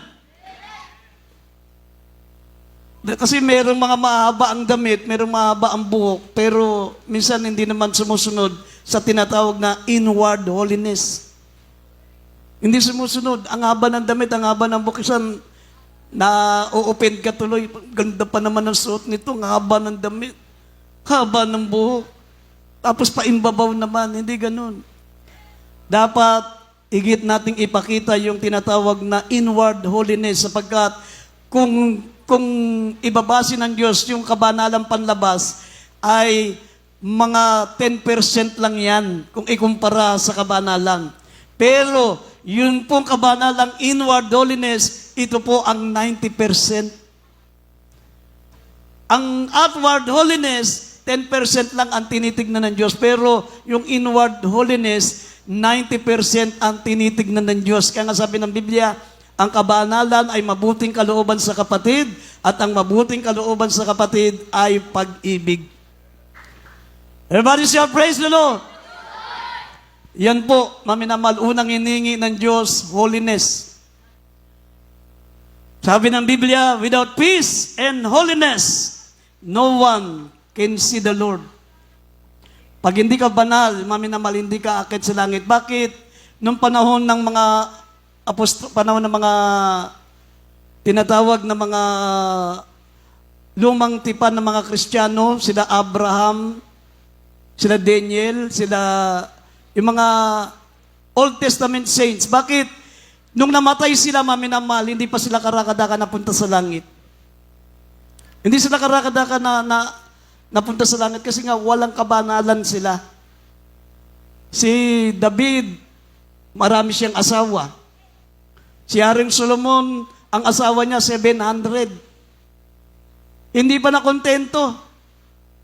Kasi merong mga mahaba ang damit, merong mahaba ang buhok, pero minsan hindi naman sumusunod sa tinatawag na inward holiness. Hindi sumusunod. Ang haba ng damit, ang haba ng buhok, isang na-open ka tuloy. Ganda pa naman ang suot nito, ang haba ng damit, haba ng buhok. Tapos paimbabaw naman, hindi ganun. Dapat higit nating ipakita yung tinatawag na inward holiness sapagkat kung ibabase ng Diyos yung kabanalang panlabas ay mga 10% lang yan kung ikumpara sa kabanalan. Pero yun pong kabanalang inward holiness, ito po ang 90%. Ang outward holiness, 10% lang ang tinitignan ng Diyos. Pero yung inward holiness, 90% ang tinitignan ng Diyos. Kaya nga sabi ng Biblia, ang kabanalan ay mabuting kalooban sa kapatid at ang mabuting kalooban sa kapatid ay pag-ibig. Everybody say, praise the Lord. Yan po, maminamal, unang hiningi ng Diyos, holiness. Sabi ng Biblia, without peace and holiness, no one can see the Lord. Pag hindi ka banal, maminamal, hindi ka akit sa langit. Bakit? Nung panahon ng mga panahon ng mga tinatawag na mga lumang tipan ng mga Kristiyano, sila Abraham, sila Daniel, sila yung mga Old Testament saints. Bakit? Nung namatay sila, maminamal, hindi pa sila karakadaka napunta sa langit. Hindi sila karakadaka na napunta sa langit kasi nga walang kabanalan sila. Si David, marami siyang asawa. Si Haring Solomon, ang asawa niya 700. Hindi pa nakontento.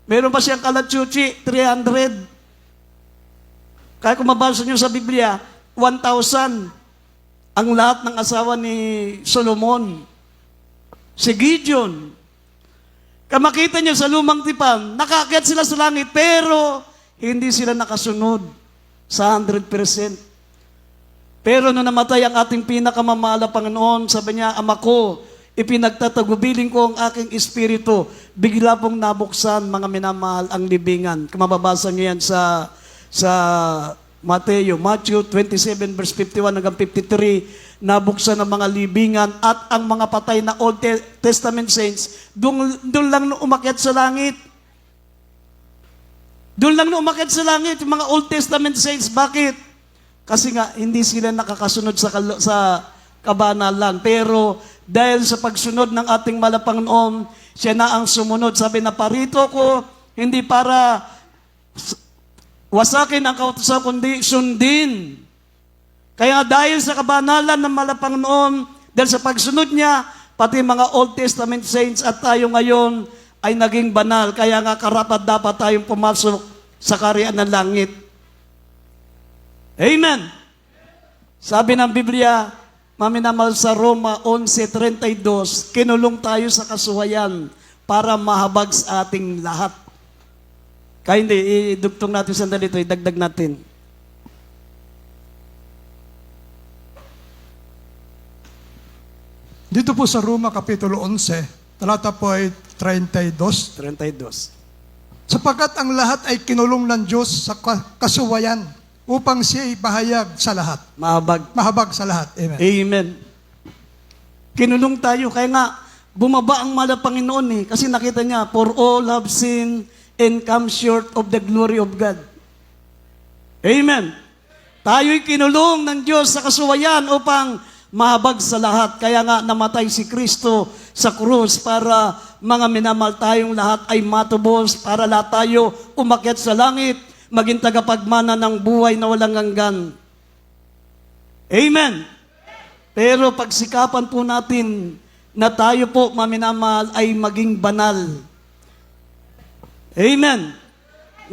Meron pa siyang kalachuchi, 300. Kaya kung mabasa niyo sa Biblia, 1,000 ang lahat ng asawa ni Solomon. Si Gideon, kamakita niyo sa lumang tipan, nakaakyat sila sa langit, pero hindi sila nakasunod sa 100%. Pero nung namatay ang ating pinakamamahal na Panginoon, sabi niya, Ama ko, ipinagtatagubilin ko ang aking espiritu. Bigla pong nabuksan, mga minamahal, ang libingan. Kung mababasa niyo yan sa Matthew 27 verse 51 hanggang 53, nabuksan ang mga libingan at ang mga patay na Old Testament saints, doon lang umakyat sa langit. Doon lang umakyat sa langit, yung mga Old Testament saints. Bakit? Kasi nga, hindi sila nakakasunod sa kabanalan. Pero dahil sa pagsunod ng ating Malapanginoon, siya na ang sumunod. Sabi na, parito ko, hindi para wasakin ang kautusan, kundi sundin. Kaya dahil sa kabanalan ng Malapanginoon, dahil sa pagsunod niya, pati mga Old Testament saints at tayo ngayon ay naging banal. Kaya nga karapat dapat tayong pumasok sa kaharian ng langit. Amen. Sabi ng Biblia, maminamal sa Roma 11:32, kinulong tayo sa kasuhayan para mahabag sa ating lahat. Kaya hindi, idugtong natin sandali ito, idagdag natin. Dito po sa Roma Kapitulo 11, talata po ay 32. 32. Sapagkat ang lahat ay kinulong ng Diyos sa kasuwayan upang siya bahayag sa lahat. Mahabag. Mahabag sa lahat. Amen. Amen. Kinulong tayo. Kaya nga, bumaba ang Malapanginoon eh. Kasi nakita niya, for all have sinned and come short of the glory of God. Amen. Tayo'y kinulong ng Diyos sa kasuwayan upang mahabag sa lahat. Kaya nga namatay si Kristo sa krus para mga minamahal tayong lahat ay matubos, para lahat tayo umakyat sa langit, maging tagapagmana ng buhay na walang hanggan. Amen. Pero pagsikapan po natin na tayo po, maminamahal, ay maging banal. Amen.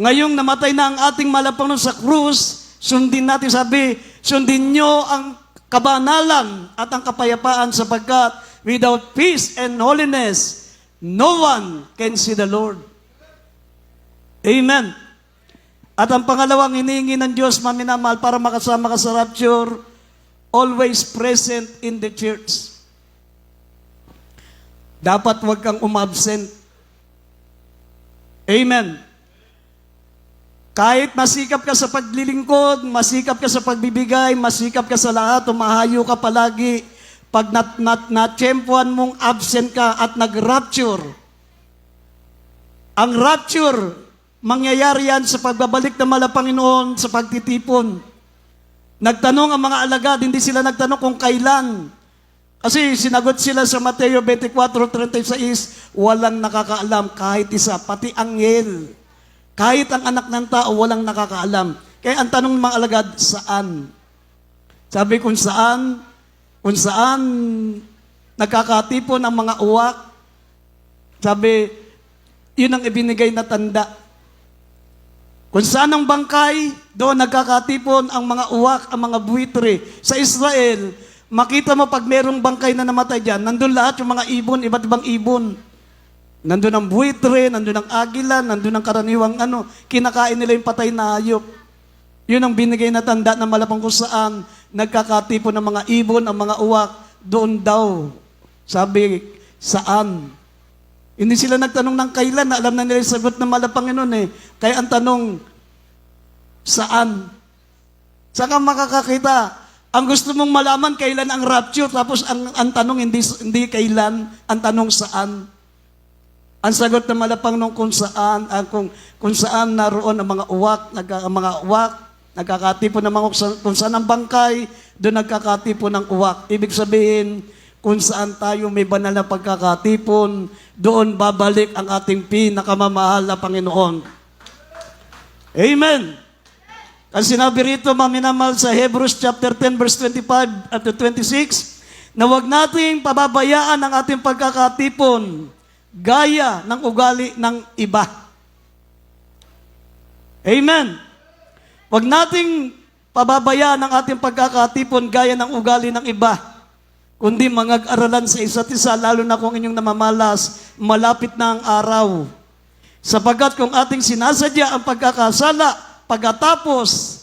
Ngayong namatay na ang ating Malapanginoon sa krus, sundin natin, sabi, sundin nyo ang kabanalan at ang kapayapaan sapagkat without peace and holiness, no one can see the Lord. Amen. At ang pangalawang hinihingi ng Diyos, maminamahal, para makasama ka sa rapture, always present in the church. Dapat huwag kang umabsent. Amen. Kahit masikap ka sa paglilingkod, masikap ka sa pagbibigay, masikap ka sa lahat, umahayo ka palagi, pag natsyempuan mong absent ka at nag-rapture, ang rapture, mangyayari yan sa pagbabalik ng Malapanginoon sa pagtitipon. Nagtanong ang mga alagad, hindi sila nagtanong kung kailan. Kasi sinagot sila sa Mateo 24:36, walang nakakaalam kahit isa, pati anghel. Kahit ang anak ng tao, walang nakakaalam. Kaya ang tanong ng mga alagad, saan? Sabi kung saan nagkakatipon ang mga uwak. Sabi, yun ang ibinigay na tanda. Kung saan ang bangkay, doon nagkakatipon ang mga uwak, ang mga buitre. Sa Israel, makita mo pag merong bangkay na namatay dyan, nandun lahat yung mga ibon, iba't ibang ibon. Nandun ang buitre, nandun ang agila, nandun ang karaniwang kinakain nila yung patay na hayop. Yun ang binigay na tanda ng Malapang kung saan nagkakatipon ng mga ibon, ang mga uwak, doon daw. Sabi, saan? Hindi sila nagtanong ng kailan, na alam na nila yung sagot ng Malapanginoon eh. Kaya ang tanong, saan? Saan ka makakakita? Ang gusto mong malaman, kailan ang rapture, tapos ang tanong hindi kailan, ang tanong saan? Ang sagot ng Malapanginoon kung saan, kung saan naroon ang mga uwak, nagkakatipon ng mga uwak, kung saan ang bangkay, doon nagkakatipon ng uwak. Ibig sabihin, kung saan tayo may banal na pagkakatipon, doon babalik ang ating pinakamamahal na Panginoon. Amen. Kasi sinabi rito, maminamahal sa Hebrews chapter 10, verse 25 at 26, na huwag nating pababayaan ang ating pagkakatipon gaya ng ugali ng iba. Amen. Huwag nating pababayaan ang ating pagkakatipon gaya ng ugali ng iba, kundi mangag-aralan sa isa't isa, lalo na kung inyong namamalas, malapit na ang araw. Sapagkat kung ating sinasadya ang pagkakasala, pagkatapos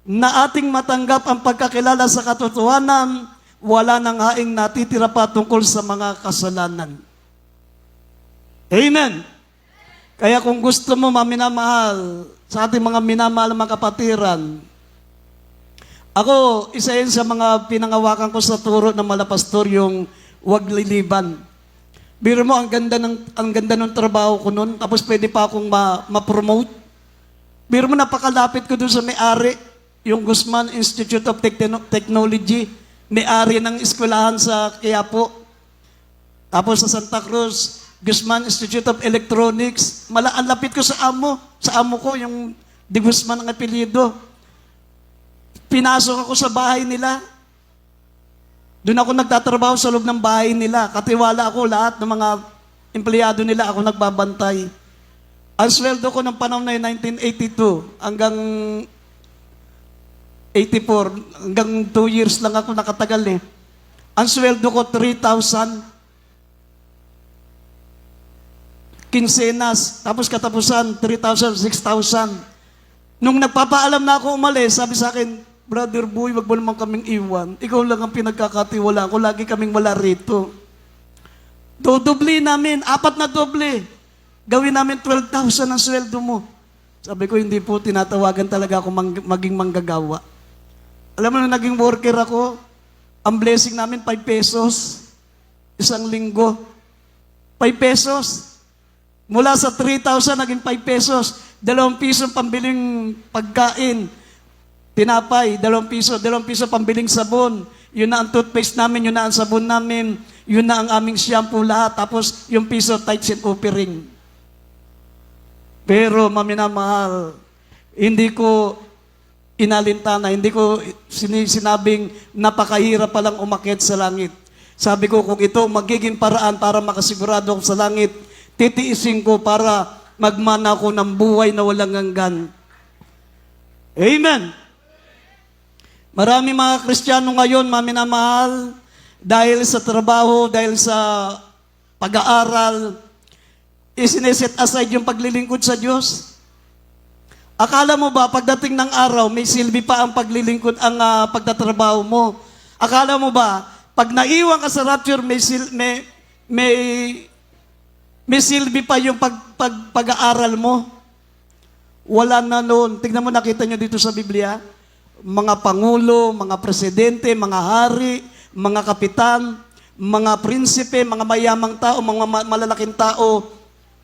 na ating matanggap ang pagkakilala sa katotohanan, wala nang haing natitira pa tungkol sa mga kasalanan. Amen. Kaya kung gusto mo maminamahal sa ating mga minamahal mga kapatiran, ako, isa yun sa mga pinangawakan ko sa turo ng malapastor, yung huwag liliban. Biro mo, ang ganda ng trabaho ko noon, tapos pwede pa akong ma-promote. Biro mo, napakalapit ko doon sa may-ari, yung Guzman Institute of Technology. may-ari ng eskwelahan sa Quiapo. Tapos sa Santa Cruz, Guzman Institute of Electronics. Ang lapit ko sa amo. Sa amo ko, yung De Guzman ang apelyido. Pinasok ako sa bahay nila. Doon ako nagtatrabaho sa loob ng bahay nila. Katiwala ako, lahat ng mga empleyado nila, ako nagbabantay. Ang sweldo ko ng panahon na yun, 1982 hanggang 84, hanggang 2 years lang ako nakatagal eh. Ang sweldo ko, 3,000. Kinsenas, tapos katapusan, 3,000, 6,000. Nung nagpapaalam na ako umalis, sabi sa akin, Brother Boy, wag mo naman kaming iwan. Ikaw lang ang pinagkakatiwala ko. Lagi kaming wala rito. Dodobli namin, 4 na doble. Gawin namin 12,000 ang sweldo mo. Sabi ko, hindi po, tinatawagan talaga ako maging manggagawa. Alam mo, nung naging worker ako, ang blessing namin, 5 pesos. Isang linggo. 5 pesos. Mula sa 3,000, naging 5 pesos. 2 piso pambiling pagkain. Tinapay, 2 piso. 2 piso pambiling sabon. Yun na ang toothpaste namin, yun na ang sabon namin, yun na ang aming shampoo lahat. Tapos yung piso, tights and offering. Pero, maminamahal, hindi ko inalintana, hindi ko sinabing napakahirap palang umakyat sa langit. Sabi ko, kung ito magiging paraan para makasigurado ako sa langit, titiisin ko para magmana ako ng buhay na walang hanggan. Amen! Marami mga Kristiyano ngayon, maminamahal, dahil sa trabaho, dahil sa pag-aaral, isiniset aside yung paglilingkod sa Diyos. Akala mo ba, pagdating ng araw, may silbi pa ang paglilingkod, ang pagtatrabaho mo? Akala mo ba, pag naiwan ka sa rapture, may silbi pa yung pag-aaral mo? Wala na noon. Tignan mo, nakita nyo dito sa Biblia, mga pangulo, mga presidente, mga hari, mga kapitan, mga prinsipe, mga mayamang tao, mga malalaking tao,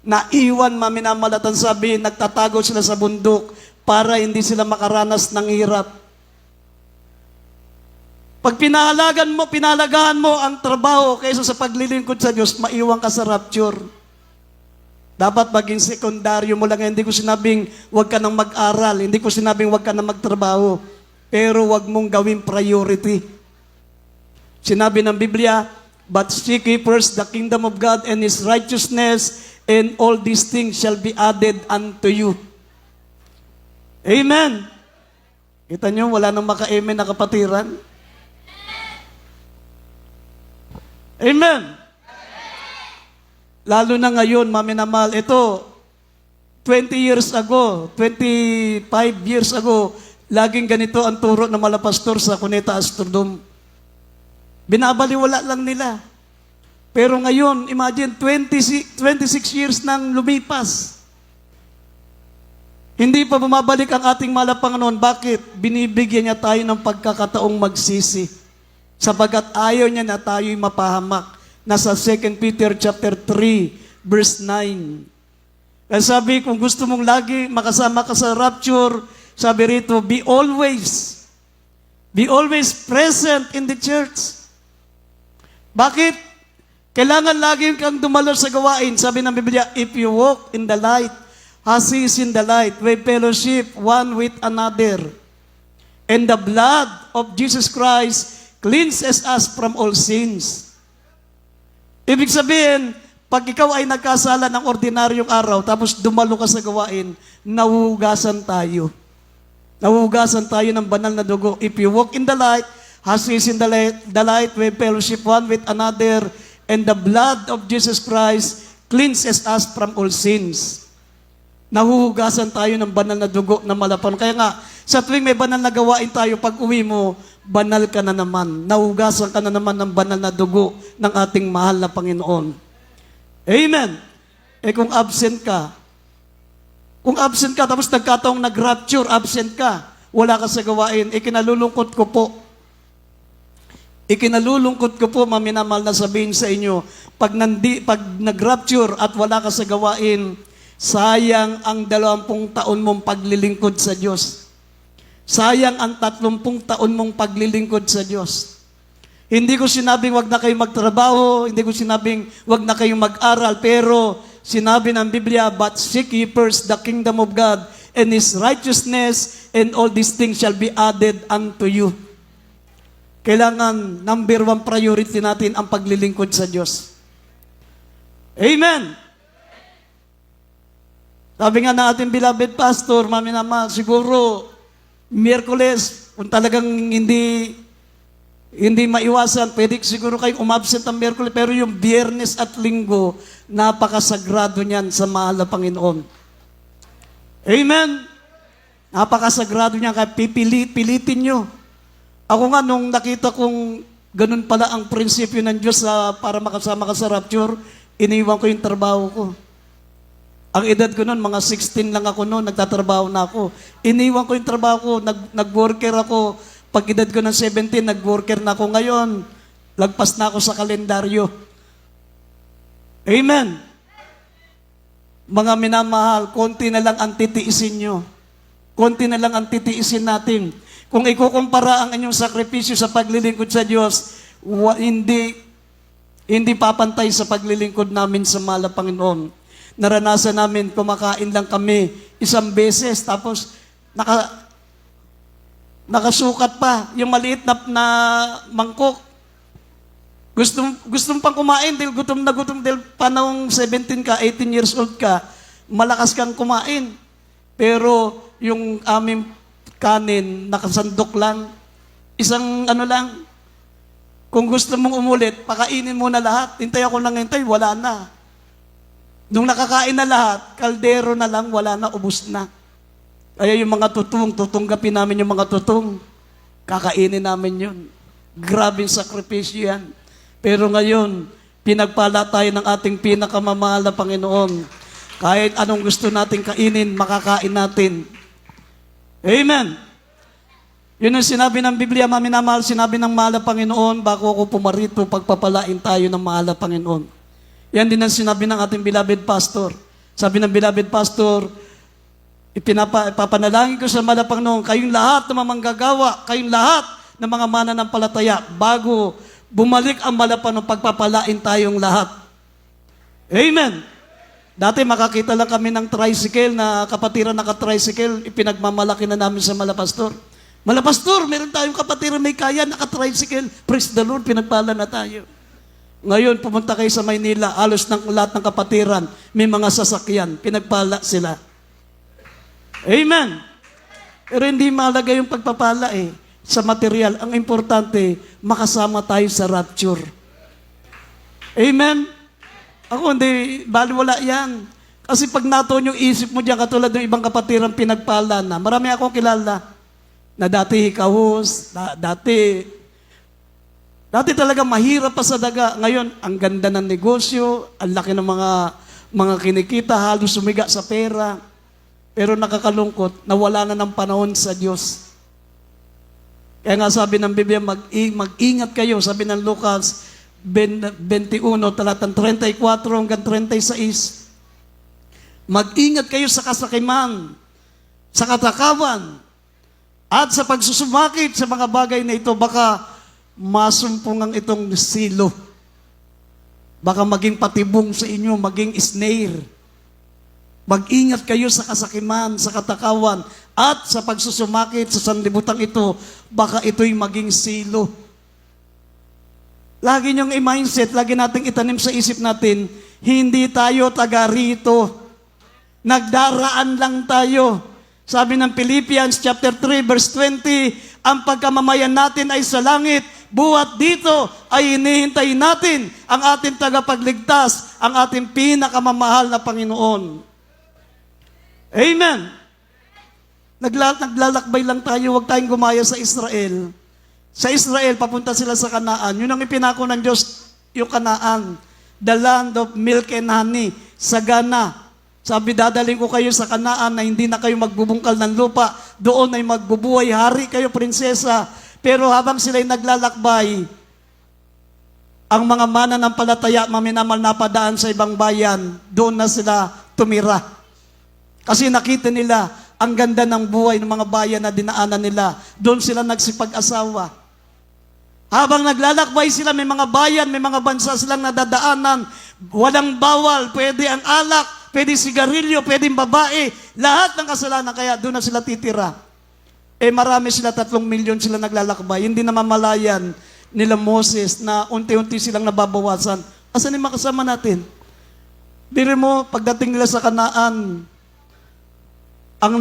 na iwan maminamalatan, sabi, nagtatago sila sa bundok para hindi sila makaranas ng hirap. Pag pinalagahan mo ang trabaho kaysa sa paglilingkod sa Diyos, maiwan ka sa rapture. Dapat maging sekundaryo mo lang. Hindi ko sinabing huwag ka nang mag-aral. Hindi ko sinabing huwag ka nang magtrabaho. Pero huwag mong gawing priority. Sinabi ng Biblia, but seek ye first the kingdom of God and His righteousness, and all these things shall be added unto you. Amen. Kita nyo, wala nang maka-amen na kapatiran. Amen. Lalo na ngayon, maminamahal, ito, 20 years ago, 25 years ago, laging ganito ang turo ng malapastor sa Cuneta Astrodome. Binabaliwala lang nila. Pero ngayon, imagine, 26 years nang lumipas. Hindi pa bumabalik ang ating Panginoon. Bakit? Binibigyan niya tayo ng pagkakataong magsisi. Sapagat ayaw niya na tayo'y mapahamak. Nasa 2 Peter chapter 3, verse 9. Kaya sabi, kung gusto mong lagi makasama ka sa rapture, sabi rito, be always present in the church. Bakit? Kailangan lagi kang dumalo sa gawain. Sabi ng Biblia, if you walk in the light, as He is in the light, we fellowship one with another. And the blood of Jesus Christ cleanses us from all sins. Ibig sabihin, pag ikaw ay nagkasala ng ordinaryong araw, tapos dumalo ka sa gawain, nahuhugasan tayo. Nahuhugasan tayo ng banal na dugo. If you walk in the light, as He is in the light, we fellowship one with another, and the blood of Jesus Christ cleanses us from all sins. Nahuhugasan tayo ng banal na dugo na malapan. Kaya nga, sa tuwing may banal na gawain tayo, pag uwi mo, banal ka na naman. Nahuhugasan ka na naman ng banal na dugo ng ating mahal na Panginoon. Amen. Kung absent ka, tapos nagkataong nag-rapture, absent ka, wala ka sa gawain, ikinalulungkot ko po. Ikinalulungkot ko po, maminamahal, na sabihin sa inyo, pag nag-rapture at wala ka sa gawain, sayang ang 20 taon mong paglilingkod sa Diyos. Sayang ang 30 taon mong paglilingkod sa Diyos. Hindi ko sinabing wag na kayong magtrabaho, hindi ko sinabing wag na kayong mag-aral, pero sinabi ng Biblia, but seek ye first the kingdom of God and His righteousness, and all these things shall be added unto you. Kailangan, number one priority natin ang paglilingkod sa Diyos. Amen! Sabi nga na ating beloved pastor, mami naman, siguro, Miyerkules, kung talagang hindi maiwasan, pwede siguro kayong umabsent ang Miyerkules, pero yung Biyernes at Linggo, napakasagrado niyan sa mahal na Panginoon. Amen? Napakasagrado niyan, kaya pilitin nyo. Ako nga, nung nakita kong ganun pala ang prinsipyo ng Diyos para makasama ka sa rapture, iniwan ko yung trabaho ko. Ang edad ko noon, mga 16 lang ako noon, nagtatrabaho na ako. Iniwan ko yung trabaho ko, nag-worker ako. Pag edad ko ng 17, nag-worker na ako ngayon. Lagpas na ako sa kalendaryo. Amen. Mga minamahal, konti na lang ang titiisin nyo. Konti na lang ang titiisin natin. Kung ikukumpara ang inyong sakripisyo sa paglilingkod sa Diyos, hindi papantay sa paglilingkod namin sa mahal na Panginoon. Naranasan namin, kumakain lang kami isang beses, tapos nakasukat pa, yung maliit na mangkok. Gustong pang kumain, dahil gutom na gutom, dahil panahong 17 ka, 18 years old ka, malakas kang kumain. Pero yung aming kanin, nakasandok lang, isang lang, kung gusto mong umulit, pakainin mo na lahat. Hintay ako nang hintay, wala na. Nung nakakain na lahat, kaldero na lang, wala na, ubus na. Kaya yung mga tutunggapin namin yung mga tutong. Kakainin namin yun. Grabing sakripisyo yan. Pero ngayon, pinagpala tayo ng ating pinakamamahal na Panginoon. Kahit anong gusto nating kainin, makakain natin. Amen. Yun ang sinabi ng Biblia, maminamahal, sinabi ng mahal na Panginoon, bako ako pumarito, pagpapalain tayo ng mahal na Panginoon. Yan din ang sinabi ng ating beloved pastor. Sabi ng beloved pastor, ipapanalangin ko sa mahal na Panginoon, kayong lahat na manggagawa, kayong lahat na mga mananampalataya, bago bumalik ang mahal na Panginoon, pagpapalain tayong lahat. Amen. Dati makakita lang kami ng tricycle, na kapatiran naka-tricycle, ipinagmamalaki na namin sa mahal na pastor. Mahal na pastor, meron tayong kapatiran may kaya, naka-tricycle. Praise the Lord, pinagpala na tayo. Ngayon, pumunta kayo sa Maynila, halos ng lahat ng kapatiran, may mga sasakyan, pinagpala sila. Amen. Pero hindi mahalaga yung pagpapala sa material. Ang importante, makasama tayo sa rapture. Amen. Ako hindi, baliwala yan. Kasi pag natuon yung isip mo diyan, katulad ng ibang kapatiran pinagpala na, marami akong kilala na dati hikahos, dati talaga mahirap pa sa daga. Ngayon, ang ganda ng negosyo, ang laki ng mga kinikita, halos sumiga sa pera. Pero nakakalungkot, nawala na ng panahon sa Diyos. Kaya nga sabi ng Biblia, mag-ingat kayo. Sabi ng Lucas 21, talatang 34 hanggang 36. Mag-ingat kayo sa kasakiman, sa katakawan, at sa pagsusumakit sa mga bagay na ito, baka masumpungan itong silo. Baka maging patibong sa inyo, maging snare. Mag-ingat kayo sa kasakiman, sa katakawan, at sa pagsusumakit sa sanlibutan ito, baka ito'y maging silo. Lagi niyong i-mindset, lagi nating itanim sa isip natin, hindi tayo taga rito. Nagdaraan lang tayo. Sabi ng Philippians chapter 3 verse 20, ang pagkamamayan natin ay sa langit, buhat dito ay hinihintay natin ang ating tagapagligtas, ang ating pinakamamahal na Panginoon. Amen. Naglalakbay lang tayo, huwag tayong gumaya sa Israel. Sa Israel, papunta sila sa Kanaan. Yun ang ipinako ng Diyos, yung Kanaan. The land of milk and honey. Sagana. Sabi, dadaling ko kayo sa Kanaan na hindi na kayo magbubungkal ng lupa. Doon ay magbubuhay. Hari kayo, prinsesa. Pero habang sila'y naglalakbay, ang mga mananampalataya, maminamal na padaan sa ibang bayan, doon na sila tumira. Kasi nakita nila ang ganda ng buhay ng mga bayan na dinaanan nila. Doon sila nagsipag-asawa. Habang naglalakbay sila, may mga bayan, may mga bansa silang nadadaanan. Walang bawal, pwede ang alak, pwede sigarilyo, pwede babae. Lahat ng kasalanan, kaya doon na sila titira. Marami sila, 3 milyon sila naglalakbay. Hindi na mamalayan nila Moses na unti-unti silang nababawasan. Asan yung makasama natin? Biri mo, pagdating nila sa Kanaan, ang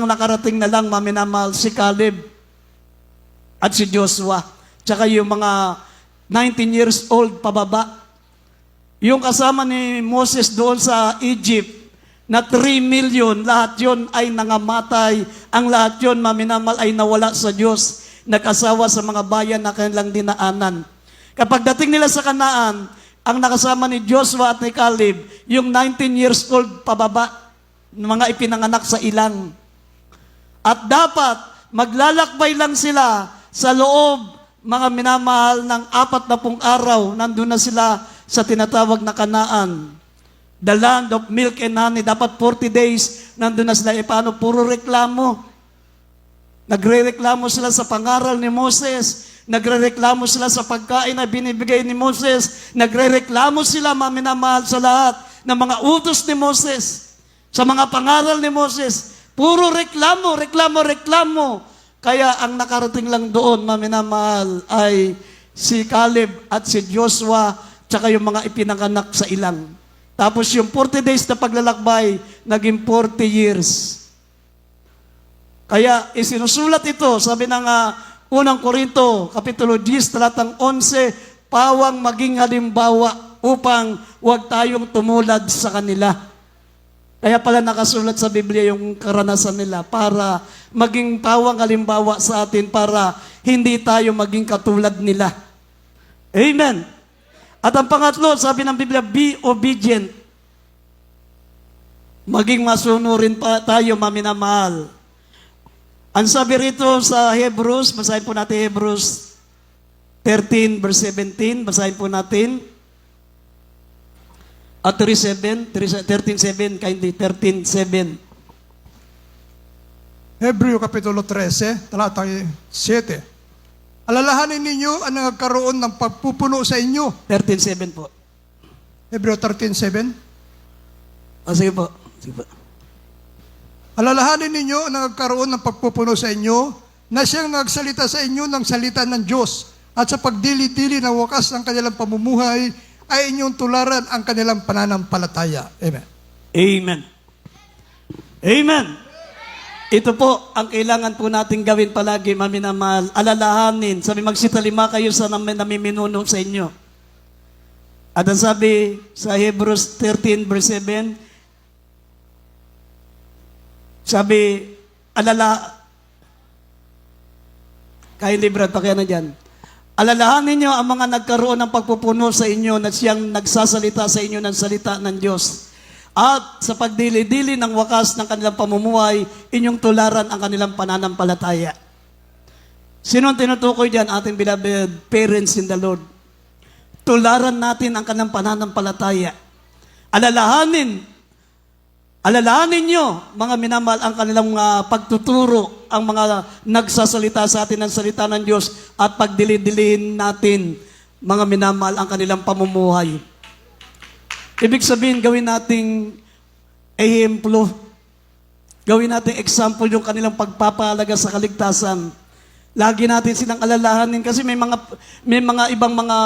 nakarating na lang, maminamahal, si Caleb at si Joshua. Tsaka yung mga 19 years old pababa. Yung kasama ni Moses doon sa Egypt na 3 million, lahat yon ay nangamatay. Ang lahat yon, maminamal, ay nawala sa Diyos. Nag-asawa sa mga bayan na kanilang dinaanan. Kapag dating nila sa Kanaan, ang nakasama ni Joshua at ni Caleb, yung 19 years old pababa, mga ipinanganak sa ilang. At dapat, maglalakbay lang sila sa loob, mga minamahal, ng 40 araw. Nandun na sila sa tinatawag na Kanaan. The land of milk and honey. Dapat 40 days, nandun na sila. Paano? Puro reklamo. Nagre-reklamo sila sa pangaral ni Moses. Nagre-reklamo sila sa pagkain na binibigay ni Moses. Nagre-reklamo sila, maminamahal, sa lahat ng mga utos ni Moses. Sa mga pangaral ni Moses. Puro reklamo, reklamo, reklamo. Kaya ang nakarating lang doon, maminamahal, ay si Caleb at si Joshua, tsaka yung mga ipinanganak sa ilang. Tapos yung 40 days na paglalakbay, naging 40 years. Kaya isinusulat ito, sabi ng unang Korinto, Kapitulo 10, talatang 11, pawang maging halimbawa upang huwag tayong tumulad sa kanila. Kaya pala nakasulat sa Biblia yung karanasan nila para maging pawang halimbawa sa atin para hindi tayo maging katulad nila. Amen. At ang pangatlo, sabi ng Biblia, be obedient. Maging masunurin pa tayo, maminamahal. Ang sabi rito sa Hebrews, basahin po natin Hebrews 13 verse 17, basahin po natin. At 13:7, kindly, 13:7. Hebreo Kapitulo 13, talata 7. Alalahanin ninyo ang nagkaroon ng pagpupuno sa inyo. 13:7 po. Hebreo 13:7. Sige po. Sige po. Alalahanin ninyo ang nagkaroon ng pagpupuno sa inyo na siyang nagsalita sa inyo ng salita ng Diyos at sa pagdili-dili ng wakas ng kanilang pamumuhay ay inyong tularan ang kanilang pananampalataya. Amen. Amen. Amen. Ito po ang kailangan po natin gawin palagi, maminamahal. Alalahanin. Sabi, magsitalima kayo sa namiminuno sa inyo. At ang sabi sa Hebrews 13 verse 7, sabi, kayo librad pa kaya na dyan. Alalahanin niyo ang mga nagkaroon ng pagpupuno sa inyo na siyang nagsasalita sa inyo ng salita ng Diyos. At sa pagdili-dili ng wakas ng kanilang pamumuhay, inyong tularan ang kanilang pananampalataya. Sino ang tinutukoy dyan? Ating beloved parents in the Lord. Tularan natin ang kanilang pananampalataya. Alalahanin nyo, mga minamahal, ang kanilang pagtuturo, ang mga nagsasalita sa atin ng salita ng Diyos at pagdilidilihin natin, mga minamahal, ang kanilang pamumuhay. Ibig sabihin, gawin nating ehemplo, gawin nating example yung kanilang pagpapahalaga sa kaligtasan. Lagi natin silang alalahanin kasi may mga ibang mga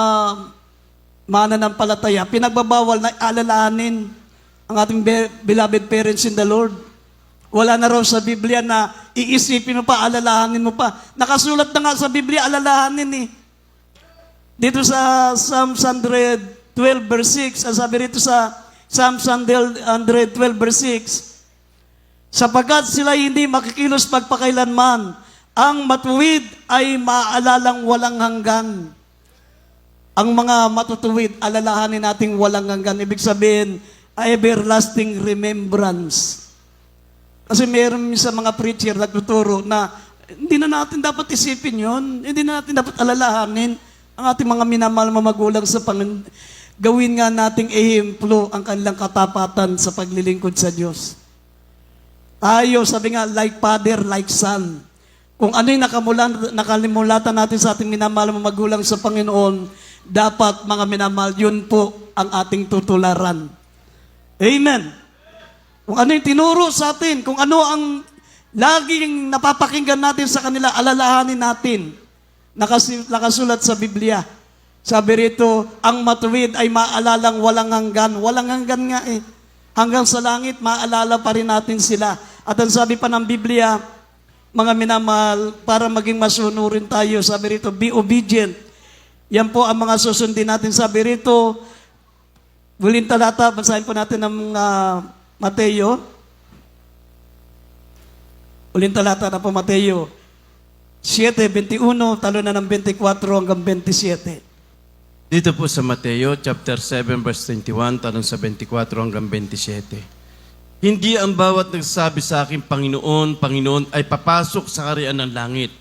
mananampalataya, pinagbabawal na alalahanin ang ating beloved parents in the Lord. Wala na raw sa Biblia na iisipin mo pa, alalahanin mo pa. Nakasulat na nga sa Biblia, alalahanin eh. Dito sa Psalms 112 verse 6, ang sabi rito sa Psalms 112 verse 6, sapagkat sila hindi makikilos magpakailanman, ang matuwid ay maalalang walang hanggan. Ang mga matutuwid, alalahanin nating walang hanggan. Ibig sabihin, everlasting remembrance. Kasi meron sa mga preacher nagtuturo na hindi na natin dapat isipin yon, hindi na natin dapat alalahanin ang ating mga minamahal magulang sa Panginoon. Gawin nga nating ehemplo ang kanilang katapatan sa paglilingkod sa Diyos. Tayo, sabi nga, like father, like son. Kung ano yung nakalimulatan natin sa ating minamahal na magulang sa Panginoon, dapat mga minamahal, yun po ang ating tutularan. Amen. Kung ano yung tinuro sa atin, kung ano ang laging napapakinggan natin sa kanila, alalahanin natin. Nakasulat sa Biblia. Sabi rito, ang matuwid ay maalalang walang hanggan. Walang hanggan nga eh. Hanggang sa langit, maalala pa rin natin sila. At ang sabi pa ng Biblia, mga minamahal, para maging masunurin tayo, sabi rito, be obedient. Yan po ang mga susundin natin. Sabi rito, huling talata, basahin po natin ng Mateo. Huling talata na po, Mateo 7:21, talo na ng 24 hanggang 27. Dito po sa Mateo chapter 7 verse 21 tanong sa 24 hanggang 27. Hindi ang bawat nagsasabi sa akin, Panginoon, Panginoon, ay papasok sa kaharian ng langit,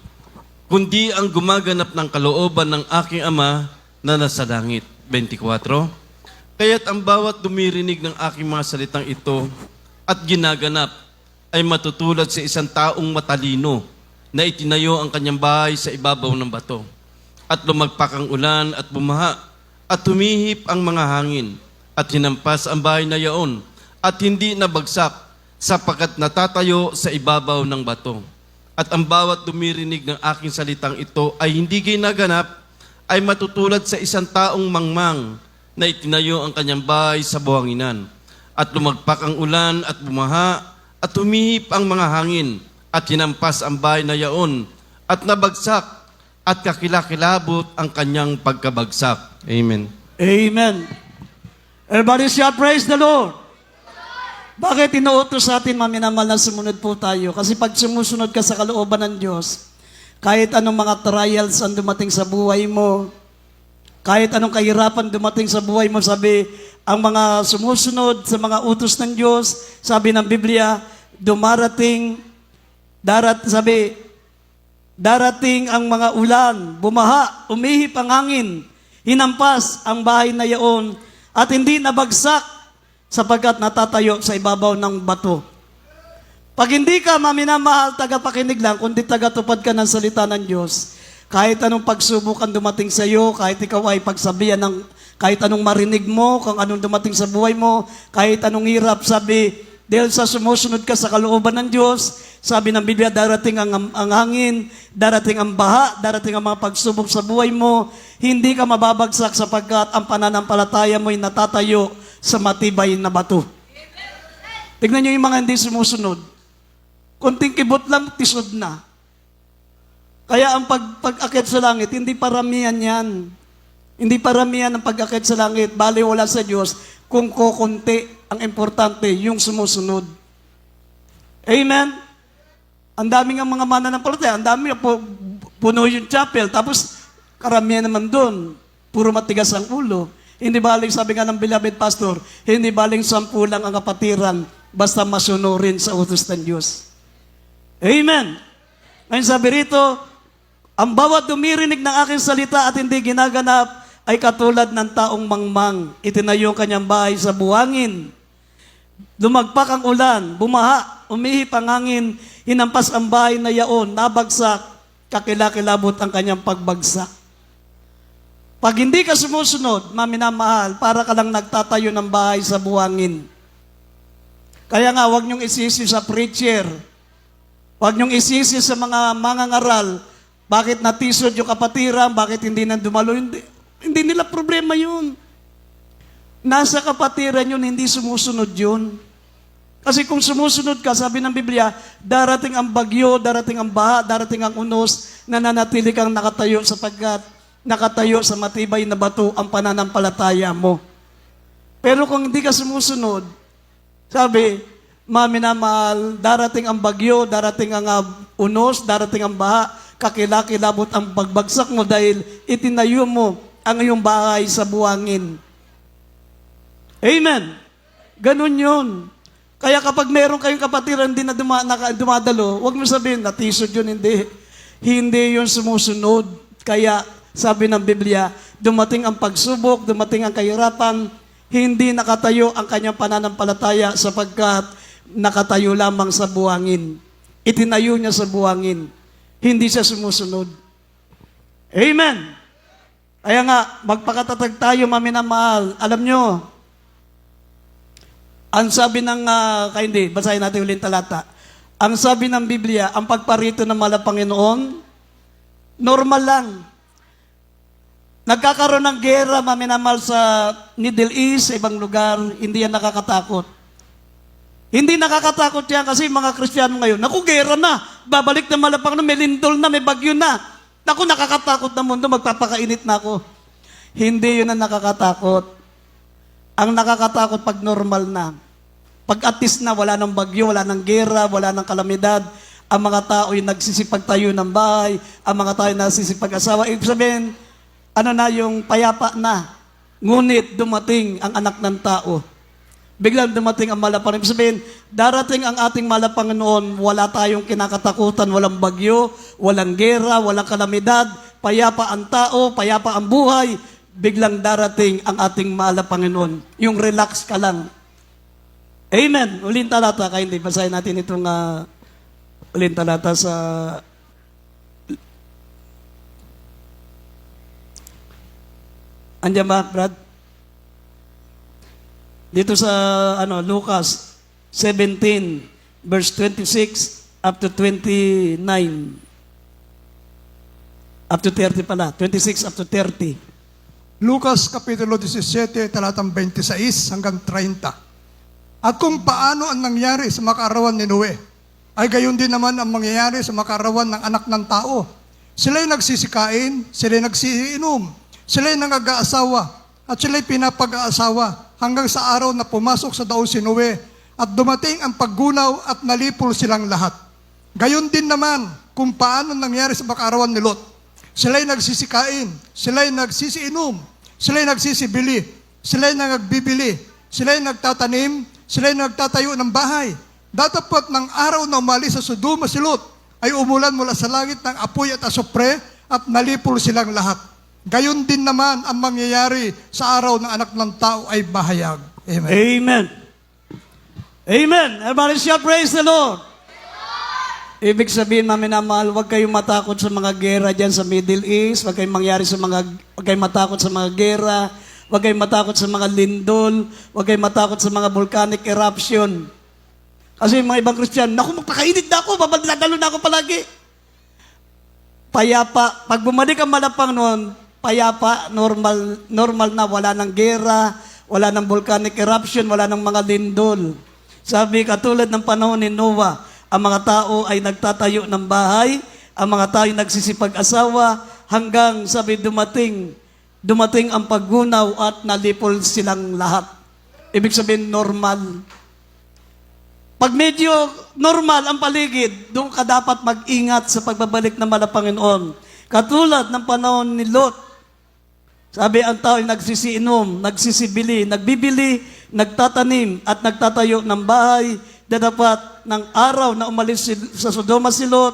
kundi ang gumaganap ng kalooban ng aking Ama na nasa langit. 24. Kaya't ang bawat dumirinig ng aking mga salitang ito at ginaganap ay matutulad sa isang taong matalino na itinayo ang kanyang bahay sa ibabaw ng bato. At lumagpak ang ulan at bumaha, at tumihip ang mga hangin, at hinampas ang bahay na yaon, at hindi nabagsak, sapagkat natatayo sa ibabaw ng bato. At ang bawat dumirinig ng aking salitang ito ay hindi ginaganap, ay matutulad sa isang taong mangmang na itinayo ang kanyang bahay sa buhanginan. At lumagpak ang ulan at bumaha, at tumihip ang mga hangin, at hinampas ang bahay na yaon, at nabagsak, at kakilakilabot ang kanyang pagkabagsak. Amen. Amen. Everybody shout, praise the Lord. Bakit inuutos sa atin, mga minamahal, na sumunod po tayo? Kasi pag sumusunod ka sa kalooban ng Diyos, kahit anong mga trials ang dumating sa buhay mo, kahit anong kahirapan dumating sa buhay mo, sabi, ang mga sumusunod sa mga utos ng Diyos, sabi ng Biblia, darating ang mga ulan, bumaha, umihip ang hangin, hinampas ang bahay na yaon, at hindi nabagsak sapagkat natatayo sa ibabaw ng bato. Pag hindi ka maminamahal, tagapakinig lang, kundi tagatupad ka ng salita ng Diyos, kahit anong pagsubok ang dumating sa iyo, kahit ikaw ay pagsabihan ng, kahit anong marinig mo, kung anong dumating sa buhay mo, kahit anong hirap, sabi, dahil sa sumusunod ka sa kalooban ng Diyos, sabi ng Biblia, darating ang hangin, darating ang baha, darating ang mga pagsubok sa buhay mo, hindi ka mababagsak sapagkat ang pananampalataya mo ay natatayo sa matibay na bato. Tignan niyo yung mga hindi sumusunod. Kunting kibot lang, tisod na. Kaya ang pag-akit sa langit, hindi paramihan yan. Hindi paramihan ang pag-akit sa langit, bali wala sa Diyos, kung kukunti. Ang importante, yung sumusunod. Amen? Ang dami nga mga mananampalataya, ang dami puno yung chapel, tapos karamihan naman doon, puro matigas ang ulo. Hindi baling, sabi nga ng beloved pastor, hindi baling 10 lang ang kapatiran, basta masunurin sa utos ng Diyos. Amen? Ngayon sabi rito, ang bawat dumirinig ng aking salita at hindi ginaganap ay katulad ng taong mangmang. Itinayo ang kanyang bahay sa buhangin. Lumagpak ang ulan, bumaha, umihip ang hangin, hinampas ang bahay na yaon, nabagsak, kakilakilabot ang kanyang pagbagsak. Pag hindi ka sumusunod, maminamahal, para ka lang nagtatayo ng bahay sa buhangin. Kaya nga, huwag niyong isisi sa preacher. Huwag niyong isisi sa mga mangangaral. Bakit natisod yung kapatiran? Bakit hindi na dumalo? Hindi nila problema yun. Nasa kapatiran yun, hindi sumusunod yun. Kasi kung sumusunod ka, sabi ng Biblia, darating ang bagyo, darating ang baha, darating ang unos, nananatili kang nakatayo sapagkat nakatayo sa matibay na bato ang pananampalataya mo. Pero kung hindi ka sumusunod, sabi, maminamahal, darating ang bagyo, darating ang unos, darating ang baha, kakilakilabot ang pagbagsak mo dahil itinayo mo ang iyong bahay sa buhangin. Amen. Ganun yun. Kaya kapag meron kayong kapatiran din na dumadalo, huwag mo sabihin, natisod yun, hindi. Hindi yun sumusunod. Kaya sabi ng Biblia, dumating ang pagsubok, dumating ang kahirapan, hindi nakatayo ang kanyang pananampalataya sapagkat nakatayo lamang sa buhangin. Itinayo niya sa buhangin. hindi siya sumusunod. Amen. Kaya nga, magpakatatag tayo, maminamahal. Alam nyo, ang sabi ng, hindi, basahin natin ulit talata. Ang sabi ng Biblia, ang pagparito ng mahal na Panginoon, normal lang. Nagkakaroon ng gera, maminamahal, sa Middle East, sa ibang lugar, hindi yan nakakatakot. Hindi nakakatakot yan kasi mga Kristiyano ngayon, naku, gera na, babalik na mahal na Panginoon, may lindol na, may bagyo na. Naku, nakakatakot na mundo, magpapakainit na ako. Hindi yun ang nakakatakot. Ang nakakatakot pag normal na. Pag atis na, wala ng bagyo, wala ng gera, wala ng kalamidad, ang mga tao yung nagsisipagtayo ng bahay, ang mga tao yung nagsisipag-asawa. Ibig sabihin, ano na yung payapa na. Ngunit dumating ang anak ng tao. Biglang dumating ang malapang. Ibig sabihin, darating ang ating malapang noon, wala tayong kinakatakutan, walang bagyo, walang gera, walang kalamidad, payapa ang tao, payapa ang buhay, biglang darating ang ating mahal na Panginoon. Yung relax ka lang. Amen. Uling talata, kaya hindi. Basahin natin itong uling talata sa Andiyan ba, Brad? Dito sa Lucas 17, verse 26 up to 29. Up to 30 pala. 26 up to 30. Lucas Kapitulo 17, talatang 26 hanggang 30. At kung paano ang nangyari sa makarawan ni Noe, ay gayon din naman ang mangyayari sa makarawan ng anak ng tao. Sila'y nagsisikain, sila'y nagsisiinom, sila'y nangag-aasawa, at sila'y pinapag-aasawa hanggang sa araw na pumasok sa daon si Noe at dumating ang paggunaw at nalipol silang lahat. Gayon din naman kung paano nangyari sa makarawan ni Lot. Sila'y nagsisikain, sila'y nagsisiinom, sila'y nagsisibili, sila'y nagbibili, sila'y nagtatanim, sila'y nagtatayo ng bahay. Datapot ng araw na umalis sa Sodoma si Lot, ay umulan mula sa langit ng apoy at asupre at nalipol silang lahat. Gayon din naman ang mangyayari sa araw ng anak ng tao ay bahayag. Amen. Amen. Amen. Everybody shall praise the Lord. Ibig sabihin, maminamahal, huwag kayong matakot sa mga gera dyan sa Middle East, huwag kayong matakot sa mga gera, huwag kayong matakot sa mga lindol, huwag kayong matakot sa mga volcanic eruption. Kasi yung mga ibang Christian, naku, magpakainit na ako, babaldalo na ako palagi. Payapa, pag bumalik ang malapang noon, payapa, normal na, wala ng gera, wala ng volcanic eruption, wala ng mga lindol. Sabi, katulad ng panahon ni Noah, ang mga tao ay nagtatayo ng bahay, ang mga tao ay nagsisipag-asawa, hanggang sabi dumating ang paggunaw at nalipol silang lahat. Ibig sabihin, normal. Pag medyo normal ang paligid, doon ka dapat mag-ingat sa pagbabalik ng mahal na Panginoon. Katulad ng panahon ni Lot, sabi ang tao ay nagsisiinom, nagsisibili, nagbibili, nagtatanim at nagtatayo ng bahay. Dadapat ng araw na umalis sa Sodoma si Lot,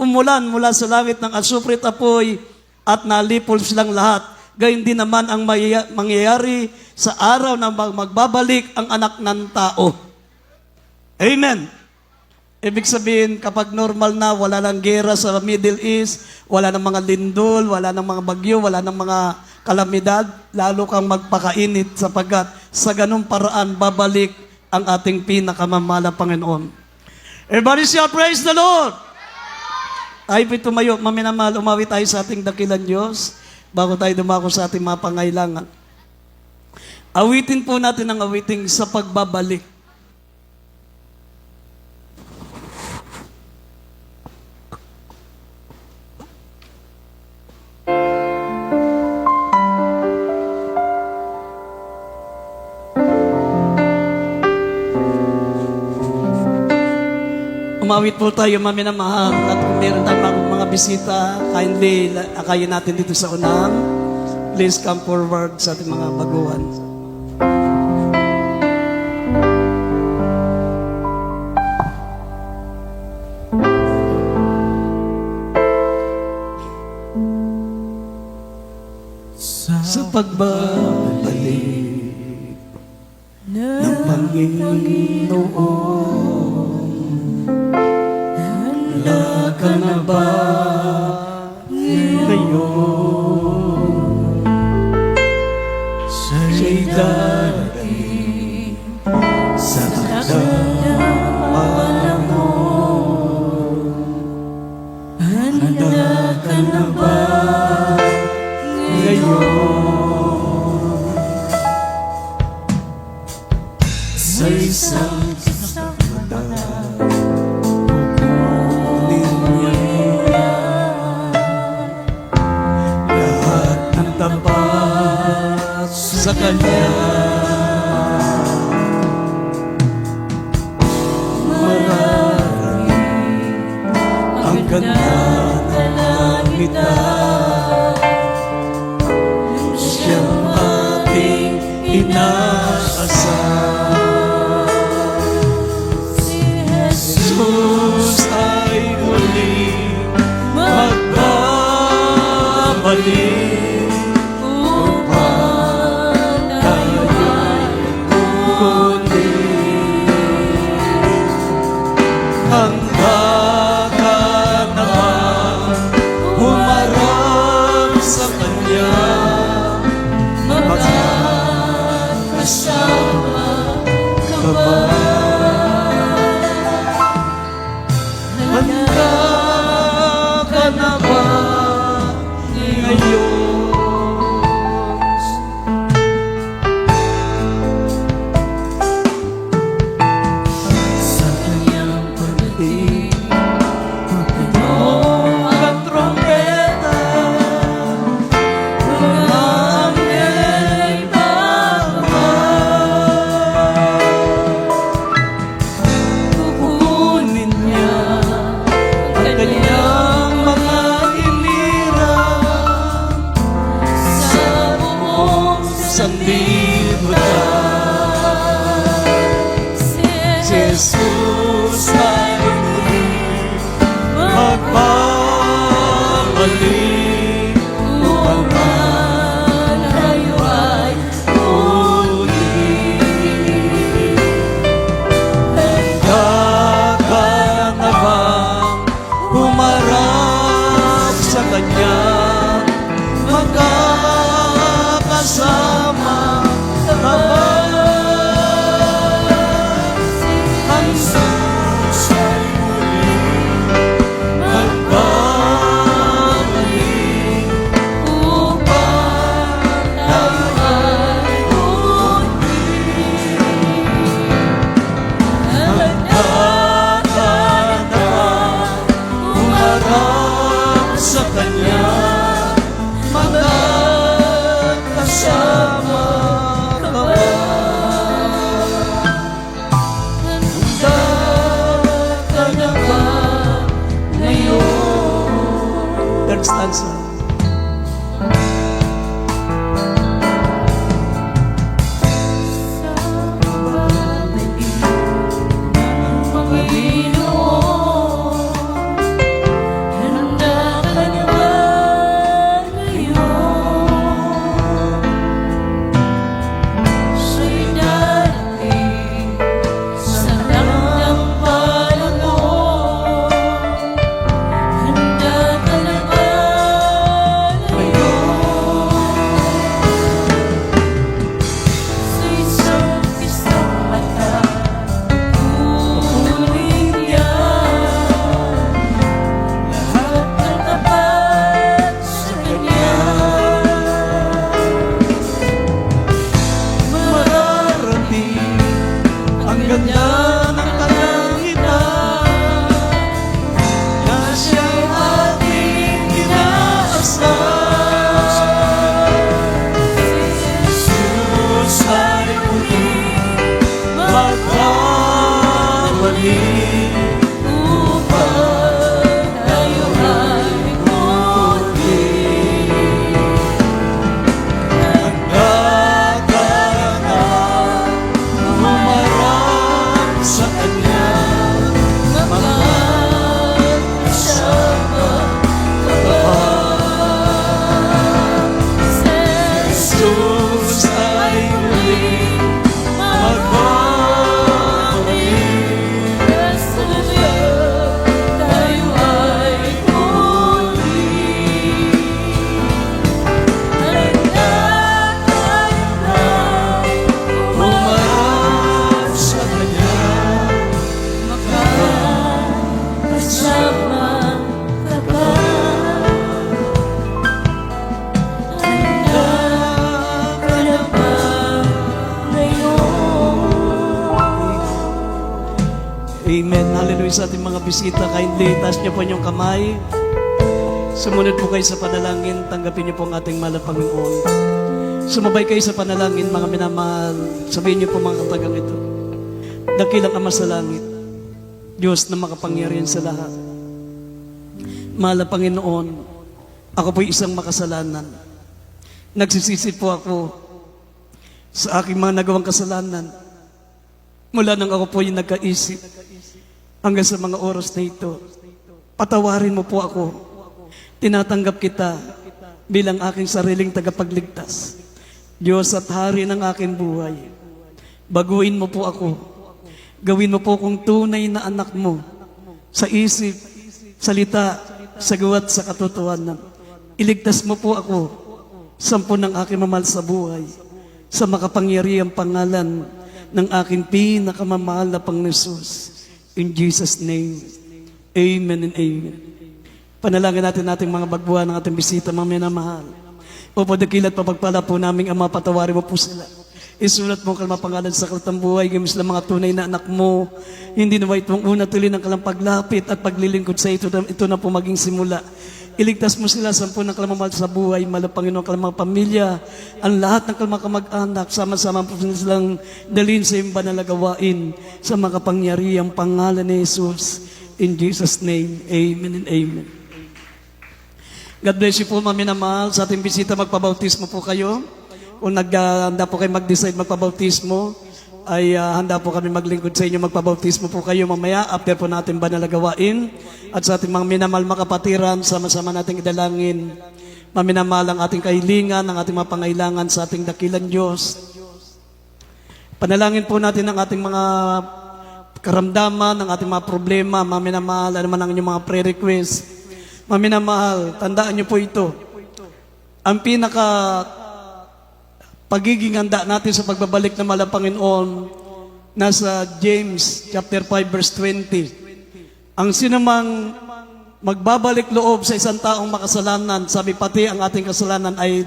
umulan mula sa langit ng asupre at apoy at nalipol silang lahat. Gayun din naman ang mangyayari sa araw na magbabalik ang anak ng tao. Amen. Ibig sabihin, kapag normal na, wala ng gera sa Middle East, wala ng mga lindol, wala ng mga bagyo, wala ng mga kalamidad, lalo kang magpakainit sapagkat sa ganung paraan babalik ang ating pinakamamahal na Panginoon. Everybody shall praise the Lord! Tayo po'y tumayo, maminamahal, umawi tayo sa ating dakilang Diyos bago tayo dumako sa ating mga pangailangan. Awitin po natin ang awiting sa pagbabalik. Umawit po tayo, maminamahal, at kung meron tayong mga bisita, kindly akayin natin dito sa unahan. Please come forward sa ating mga baguhan. Sa pagbabalik ng Panginoon, wala ka na na ba ngayon? Siya'y darating sa katawan mo. Handa ka na ba ngayon? Sa isang kukunin niya lahat ng tapat sa Kanya. Marami ang ganda ng kalangitan, siyang ating inaasal. Jesus ay muling magbabalik upang tayo'y kukunin. Handa ka na ba humarap sa Kanya? Magkakasama ka ba? Handa ka na ba ngayon? Sa Kanyang pagdating, tutunog ang trompeta, mga anghel kukunin niya ang Kanyang mga iliran sa buong sanlibutan. Si Jesus ay muling magbabalik upang tayo ay kunin. Handa ka na bang humarap sa Kanya? Magkakasama hallelujah, sa ating mga bisita. Kindly, taas niyo po inyong kamay. Sumunod po kayo sa panalangin. Tanggapin niyo po ang ating mahal na Panginoon. Sumabay kayo sa panalangin, mga minamahal. Sabihin niyo po mga katagang ito. Dakilang Ama sa langit, Diyos na makapangyarihan sa lahat. Mahal na Panginoon, ako po'y isang makasalanan. Nagsisisi po ako sa aking mga nagawang kasalanan. Mula nang ako po'y nagkaisip hanggang sa mga oras na ito. Patawarin mo po ako. Tinatanggap kita bilang aking sariling tagapagligtas. Diyos at Hari ng aking buhay. Baguhin mo po ako. Gawin mo po kong tunay na anak mo sa isip, salita, sa gawa't sa katotohanan. Iligtas mo po ako sa ng aking mamahal sa buhay sa makapangyarihang pangalan ng aking pinakamamahal na Panginoon Jesus. In Jesus' name, amen and amen. Panalangin natin ating mga bagbuhan ng ating bisita, mga minamahal. Opo, dakilat papagpala po namin, Ama, patawarin mo po sila. Isulat mo ang kalmapangalan sa kalatang buhay, gamis lang mga tunay na anak mo. Hindi na itong una tuloy ng kalang paglapit at paglilingkod sa ito na po maging simula. Iligtas mo sila sa ng kalamamahal sa buhay, mahal na Panginoon, kalamang pamilya, ang lahat ng kalamang kamag-anak, sama-sama po silang dalhin sa iyong banal na gawain sa makapangyarihang pangalan ni Jesus. In Jesus' name, amen and amen. God bless you po, mga minamahal. Sa ating bisita, magpabautismo po kayo. Kung handa po kayo mag-decide magpabautismo, ay handa po kami maglingkod sa inyo. Magpabautismo po kayo mamaya after po natin banal na gawain. At sa ating mga minamahal makapatiran, sama-sama nating idalangin. Maminamahal ang ating kahilingan, ang ating mga pangailangan sa ating dakilang Diyos. Panalangin po natin ang ating mga karamdaman, ang ating mga problema. Maminamahal, ano man ang inyong mga prayer-request. Maminamahal, tandaan niyo po ito. Ang pagiging handa natin sa pagbabalik ng mahal na Panginoon, nasa James chapter 5 verse 20. Ang sinumang magbabalik loob sa isang taong makasalanan, sabi pati ang ating kasalanan ay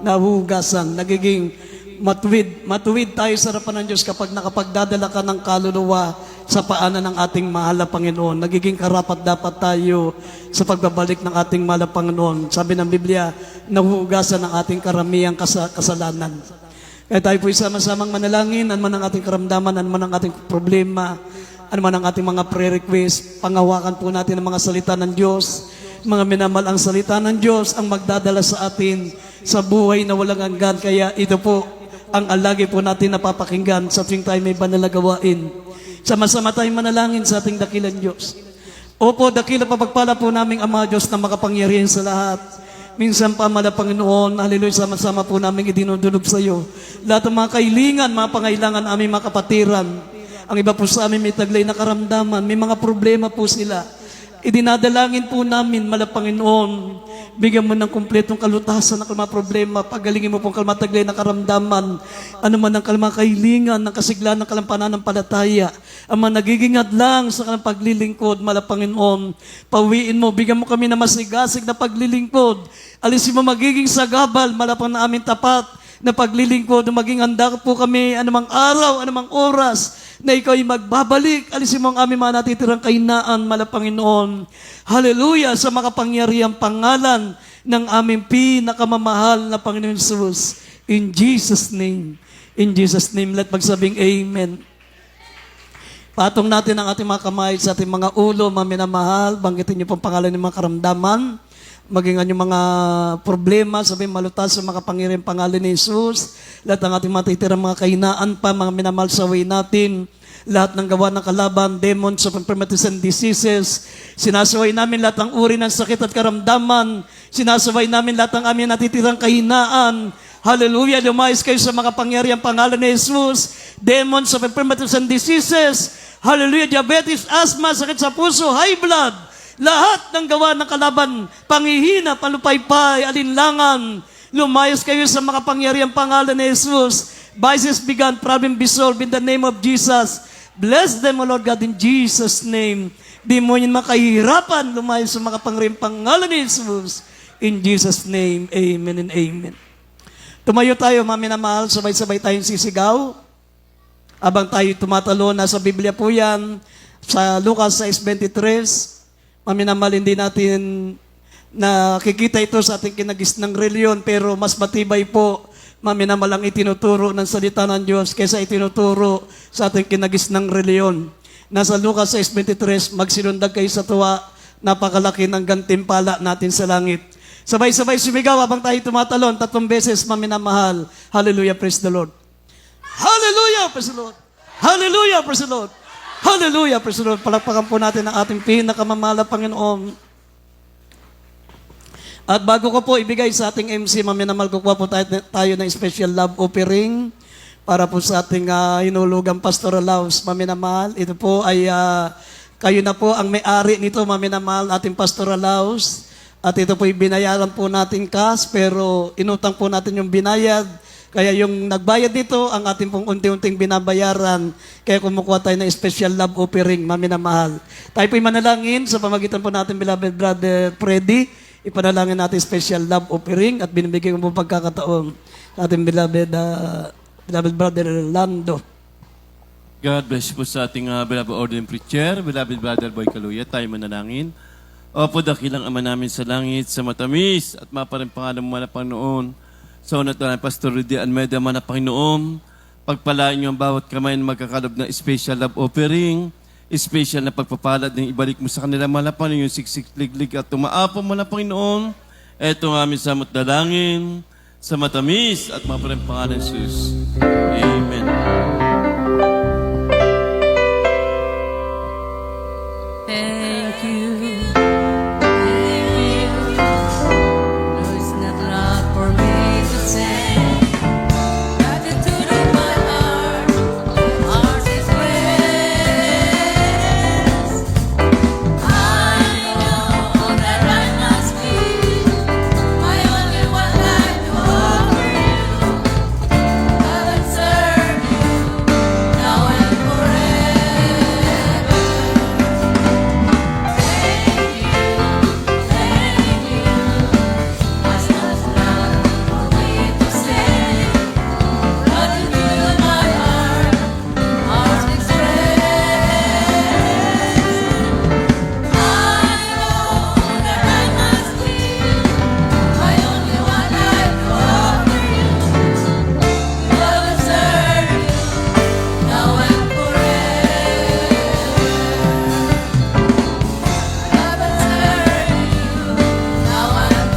nahugasan, nagiging matuwid tayo sa harapan ng Diyos kapag nakapagdadala ka ng kaluluwa sa paanan ng ating mahal na Panginoon. Nagiging karapat dapat tayo sa pagbabalik ng ating mahal na Panginoon. Sabi ng Biblia, nahuhugasan ang ating karamihang kasalanan. Kaya tayo po sama-samang manalangin, ano man ang ating karamdaman, ano man ang ating problema, ano man ang ating mga prayer request, pangawakan po natin ang mga salita ng Diyos. Mga minamahal, ang salita ng Diyos ang magdadala sa atin sa buhay na walang hanggan. Kaya ito po ang alagi po natin napapakinggan sa tuwing tayo may banal na gawain. Sama-sama tayong manalangin sa ating dakilang Diyos. Opo, dakila papagpala po naming Ama Diyos na makapangyarihan sa lahat. Minsan pa, mahal na Panginoon, hallelujah, sama-sama po namin idinudulog sa iyo. Lahat ng mga kahilingan, mga pangailangan aming mga kapatiran. Ang iba po sa amin may taglay na karamdaman, may mga problema po sila. Idinadalangin po namin, mahal na Panginoon, bigyan mo ng kumpletong kalutasan ng mga problema, pagalingin mo pong kalmataglay na karamdaman, ano man ang kalmang kahilingan, ng kasiglan ng kalampananampalataya, ang mga nagiging hadlang sa kalang paglilingkod, mahal na Panginoon, pawiin mo, bigyan mo kami na masigasig na paglilingkod, alisin mo magiging sagabal, malapang na aming tapat na paglilingkod, maging handa po kami anumang araw, anumang oras, na ikaw ay magbabalik. Alisin mo ang aming mga natitirang kahinaan, mahal na Panginoon. Hallelujah, sa makapangyarihang pangalan ng aming pinakamamahal na Panginoon Jesus. In Jesus' name. In Jesus' name, let magsabing amen. Patong natin ang ating mga kamay sa ating mga ulo, mga minamahal. Banggitin niyo pong pangalan ng mga karamdaman. Maging ang mga problema, sabihin malutas sa makapangyarihang pangalan ni Jesus. Lahat ng ating matitirang mga kahinaan pa, mga minamahal sa way natin. Lahat ng gawa ng kalaban, demons of infirmities and diseases. Sinasaway namin lahat ng uri ng sakit at karamdaman. Sinasaway namin lahat ng aming natitirang kahinaan. Hallelujah, lumayas kayo sa makapangyarihang pangalan ni Jesus. Demons of infirmities and diseases. Hallelujah, diabetes, asthma, sakit sa puso, high blood. Lahat ng gawa ng kalaban, panghihina, palupaypay, alinlangan, lumayas kayo sa makapangyarihang pangalan ni Jesus. Vices began, problem be solved in the name of Jesus. Bless them, O Lord God, in Jesus' name. Demonyo makahirapan, lumayas sa makapangyarihang pangalan ni Jesus. In Jesus' name, amen and amen. Tumayo tayo, mga minamahal, sabay-sabay tayong sisigaw. Abang tayo tumatalo, nasa Biblia po yan. Sa Lucas 6:23, maminamal hindi natin nakikita ito sa ating kinagisnang reliyon, pero mas matibay po, maminamal ang itinuturo ng salita ng Diyos kaysa itinuturo sa ating kinagisnang reliyon. Nasa Lucas 6:23, magsinundag kayo sa tuwa, napakalaki ng gantimpala natin sa langit. Sabay-sabay sumigaw habang tayo tumatalon, 3 beses, maminamahal. Hallelujah, praise the Lord. Hallelujah, praise the Lord. Hallelujah, praise the Lord. Hallelujah, praise the Lord. Palakpakan po natin ang ating pinakamamahal na Panginoon. At bago ko po ibigay sa ating MC, maminamal ko po tayo ng special love offering para po sa ating hinulugang pastoral house. Maminamahal, ito po ay kayo na po ang may-ari nito, maminamahal, ating pastoral house. At ito po binayaran po natin cash, pero inutang po natin yung binayad. Kaya yung nagbayad dito, ang ating pong unti-unting binabayaran. Kaya kumukuha tayo ng special love offering, maminamahal. Tayo po'y manalangin sa pamagitan po natin, beloved brother Freddy. Ipanalangin natin special love offering at binibigyan ko po pagkakataon sa ating beloved brother Lando. God bless po sa ating beloved ordained preacher, beloved brother Boy Kaluya. Tayo manalangin. Opo, dakilang Ama namin sa langit, sa matamis at maparing pangalan mo na Panginoon. Sa unat na Pastor Rudy Almeida man na Panginoon, pagpalain niyo ang bawat kamay na magkakalob ng special love offering, special na pagpapalad ng ibalik mo sa kanila malapan yung siksik liglig at tumaapo mo na Panginoon. Ito ang aming samot dalangin sa matamis at maparing pangalan ng Jesus. Amen. Thank you. There's not a lot for me to say. Gratitude in my heart is grace. I know that I must be my only one life to offer you. I will serve you now and forever. Thank you. There's not a lot for me to say. Gratitude in my heart is grace. I know that I must be my only one life to offer you. I will serve you now and forever. I will serve you now and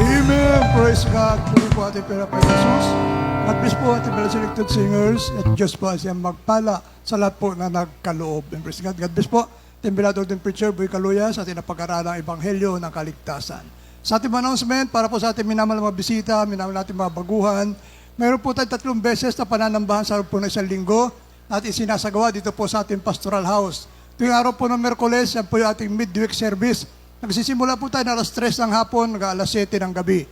Amen. Praise God. Puri po ating Panginoon Jesus. At bless po ating mga selected singers at Diyos po siyang magpala sa lahat po na nagkaloob. And praise God. God bless po. Timbilado din preacher, Boy Kaluya, sa ating napag-aralang Ebanghelyo ng Kaligtasan. Sa ating announcement, para po sa ating minamahal na mga bisita, minamahal natin mga baguhan, mayroon po tayong 3 beses na pananambahan sa po ng isang linggo at isinasagawa dito po sa ating pastoral house. Tuwing araw po ng Miyerkules, yan po yung ating midweek service. Nagsisimula po tayo na alas 3 ng hapon hanggang alas 7 ng gabi.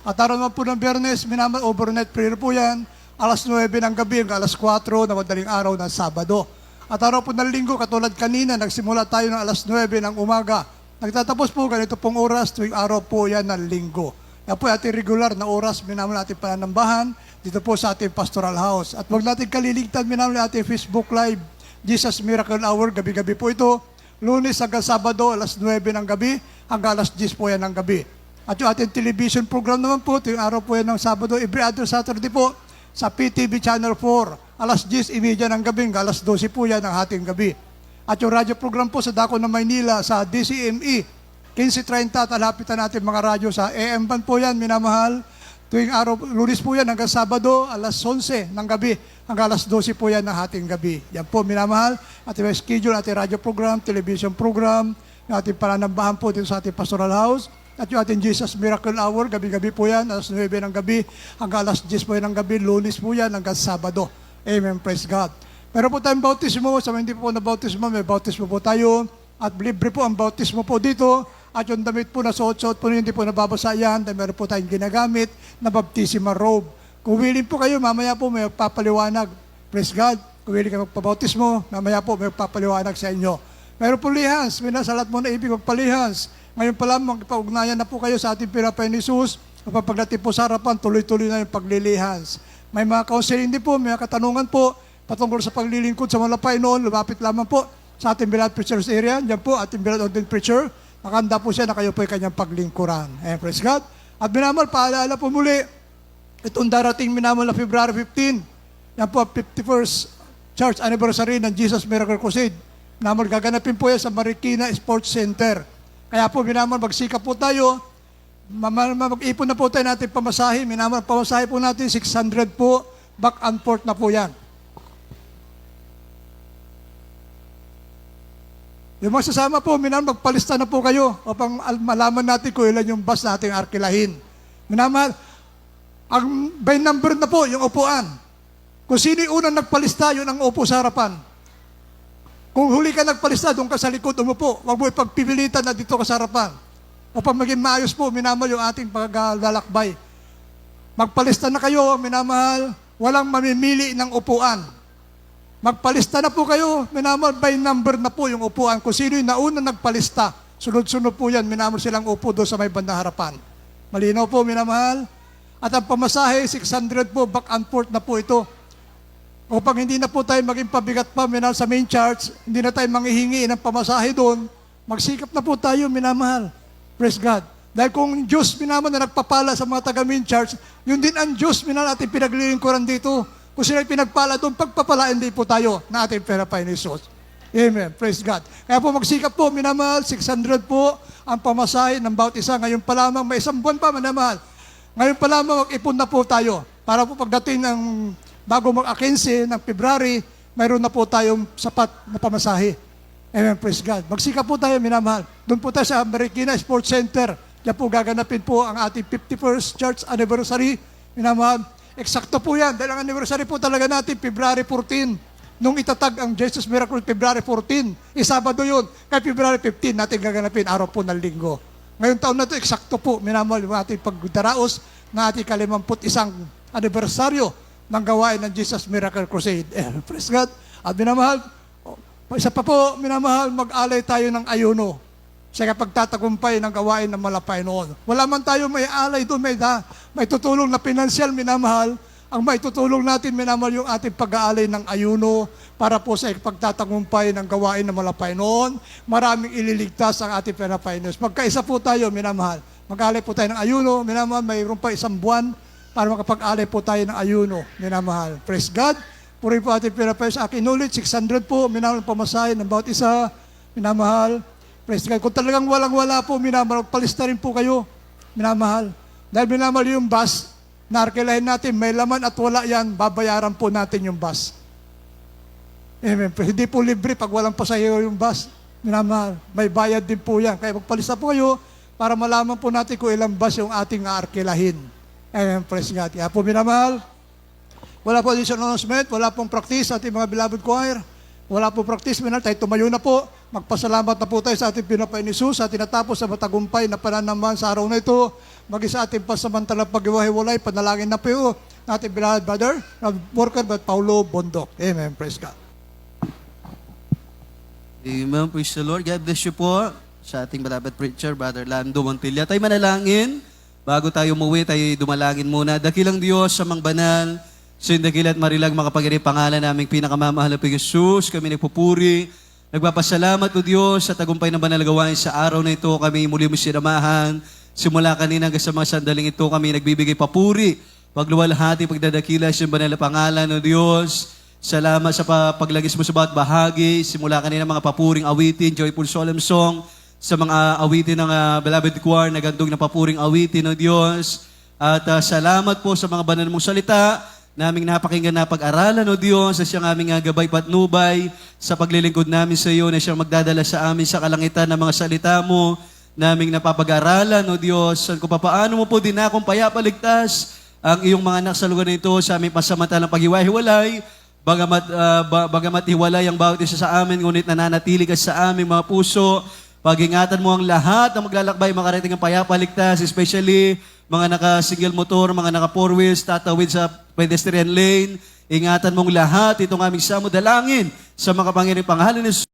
At araw naman po ng Biyernes, overnight prayer po yan, alas 9 ng gabi hanggang alas 4 na madaling araw ng Sabado. At araw po ng Linggo, katulad kanina, nagsimula tayo ng alas 9 ng umaga. Nagtatapos po ganito pong oras, tuwing araw po yan ng Linggo. Yan po ating regular na oras, minamahal natin pananambahan dito po sa ating pastoral house. At huwag natin kaliligtan, minamahal natin Facebook Live, Jesus Miracle Hour, gabi-gabi po ito. Lunes hanggang Sabado, alas 9 ng gabi, hanggang alas 10 po yan ng gabi. At yung ating television program naman po, yung araw po yan ng Sabado, every other Saturday po, sa PTV Channel 4, alas 10:30 ng gabi, hanggang alas 12 po yan ng hating gabi. At yung radyo program po sa Dako ng Maynila, sa DCME, 15:30, at alapitan natin mga radyo sa AM band po yan, minamahal. Tuwing araw, Lunes po yan hanggang Sabado, alas 11 ng gabi, hanggang alas 12 po yan ng hating gabi. Yan po, minamahal. At yung schedule, ating radio program, television program, ating pananambahan po dito sa ating pastoral house. At yung ating Jesus Miracle Hour, gabi-gabi po yan, alas 9 ng gabi, hanggang alas 10 po yan ng gabi, Lunes po yan, hanggang Sabado. Amen, praise God. Meron po tayong bautismo, sa mga hindi po na bautismo, may bautismo po tayo, at libre po ang bautismo po dito, at yung damit po na suot-suot po hindi po nababasa yan, dahil meron po tayong ginagamit na baptismal robe. Kung willing po kayo, mamaya po may magpapaliwanag. Praise God. Kung willing kayo magpabautismo, mamaya po may magpapaliwanag sa inyo. Mayroon po lihans. Minasalat mo na ibig magpalihans. Ngayon pa lang, magpaugnayan na po kayo sa ating pinapay ni Jesus. Kapag pagdating po sa harapan, tuloy-tuloy na yung paglilihans. May mga counseling din po, may mga katanungan po patungkol sa paglilingkod sa malapay noon. Lumapit lamang po sa ating Beloved Preacher's area. Diyan po, ating Beloved Ordained Preacher. Nakanda po siya na kayo po ay kanyang paglingkuran. Praise God. At minamahal, paalala po muli, itong darating minamahal na February 15, yan po, 51st Church Anniversary ng Jesus Miracle Crusade. Minamahal, gaganapin po yan sa Marikina Sports Center. Kaya po, minamahal, magsikap po tayo, mag-ipon na po tayo natin pamasahe. Minamahal, pamasahe po natin, 600 po, back and forth na po yan. Yung mga sasama po, minamahal, magpalista na po kayo upang malaman natin kung ilan yung bus natin arkilahin. Minamahal, ang by number na po yung upuan. Kung sino yung unang nagpalista, yun ang upo sa harapan. Kung huli ka nagpalista, doon ka sa likod, umupo. Huwag mo ipagpipilitan na dito ka sa harapan. Upang maging maayos po, minamahal yung ating paglalakbay. Magpalista na kayo, minamahal, walang mamimili ng upuan. Magpalista na po kayo, minamahal, by number na po yung upuan. Kung sino yung nauna nagpalista, sunod-sunod po yan, minamahal silang upo doon sa may bandang harapan. Malinaw po, minamahal. At ang pamasahe, 600 po, back and forth na po ito. Upang hindi na po tayo maging pabigat pa, minamahal, sa main church, hindi na tayo manghihingi ng pamasahe doon, magsikap na po tayo, minamahal. Praise God. Dahil kung Diyos, minamahal, na nagpapala sa mga taga-main church, yun din ang Diyos, minamahal, ating pinaglilingkuran dito. Kung sila pinagpala doon, pagpapalain din po tayo na ating pinapay ni Jesus. Amen. Praise God. Kaya po magsikap po, minamahal, 600 po ang pamasahe ng bawat isa. Ngayon pa lamang, may isang buwan pa, minamahal. Ngayon pa lamang, mag-ipon na po tayo. Para po pagdating ng bago mag-15 ng February, mayroon na po tayong sapat na pamasahe. Amen. Praise God. Magsikap po tayo, minamahal. Doon po tayo sa Marikina Sports Center. Diyan po gaganapin po ang ating 51st Church Anniversary. Minamahal. Eksakto po yan. Dahil ang anniversary po talaga natin, February 14. Nung itatag ang Jesus Miracle, February 14. Sabado yun. Kaya February 15 natin gaganapin, araw po ng linggo. Ngayong taon na ito, eksakto po. Minamahal yung ating pagdaraos na ating 51 anibersaryo ng gawain ng Jesus Miracle Crusade. Praise God. At minamahal, isa pa po, minamahal, mag-alay tayo ng ayuno sa kapagtatagumpay ng gawain ng malapay noon. Wala man tayo may alay doon, may tutulong na pinansyal, minamahal. Ang may tutulong natin, minamahal, yung ating pag-aalay ng ayuno para po sa pagtatagumpay ng gawain ng malapay noon. Maraming ililigtas ang ating pinapay noon. Magkaisa po tayo, minamahal. Mag-alay po tayo ng ayuno, minamahal, mayroon pa isang buwan para makapag-alay po tayo ng ayuno, minamahal. Praise God. Puri po ating pinapay sa akin ulit, 600 po, minamahal pamasahe ng bawat isa, minamahal. Praise God. Kung talagang walang-wala po, minamahal, palista rin po kayo, minamahal. Dahil minamahal yung bus, narkilahin natin, may laman at wala yan, babayaran po natin yung bus. Amen. Hindi po libre pag walang pasahero yung bus, minamahal. May bayad din po yan. Kaya magpalista po kayo para malaman po natin kung ilang bus yung ating arkilahin. Amen. Praise God. Kaya po, minamahal, wala po additional announcement, wala pong practice ating mga beloved choir. Wala po practice, minal, tayo tumayo na po. Magpasalamat na po tayo sa ating pinapay ni Jesus, sa tinatapos sa matagumpay na pananaman sa araw na ito. Maging sa ating pasamantalang pag-iwahiwalay, panalangin na po yun. Natin beloved brother, worker, but Paulo Bondok. Amen. Praise God. Amen. Praise the Lord. God bless you po sa ating beloved preacher, Brother Lando Montilla. Tayo manalangin. Bago tayo umuwi, tayo dumalangin muna. Dakilang Diyos sa mga banal, sindakilat marilag makapangyari pangalan naming pinakamamahal na Jesus. Kami nagpupuri. Nagpapasalamat o Diyos sa tagumpay ng banal gawain sa araw na ito. Kami muli mo sinamahan. Simula kanina hanggang sa mga sandaling ito, kami nagbibigay papuri. Pagluwalhati, pagdadakila sa banal na pangalan o Diyos. Salamat sa paglagis mo sa bawat bahagi. Simula kanina mga papuring awitin, joyful solemn song. Sa mga awitin ng beloved choir, nagandog na papuring awitin o Diyos. At salamat po sa mga banal mong salita. Naming napakinggan na pag-aralan, O Diyos, na siyang aming gabay patnubay sa paglilingkod namin sa iyo, na siyang magdadala sa amin sa kalangitan ng mga salita mo, naming napapag-aralan, O Diyos, kung paano mo po din akong payapaligtas ang iyong mga anak sa lugar na ito sa aming pasamantalang paghiwa-hiwalay, bagamat hiwalay ang bawat isa sa amin, ngunit nananatili ka sa aming mga puso. Pag-ingatan mo ang lahat ng maglalakbay, makarating ang payapaligtas, especially mga naka-single motor, mga naka-four wheels, tatawid sa pedestrian lane. Ingatan mong lahat itong aming samudalangin sa makapangyarihang pangalan ni Jesus.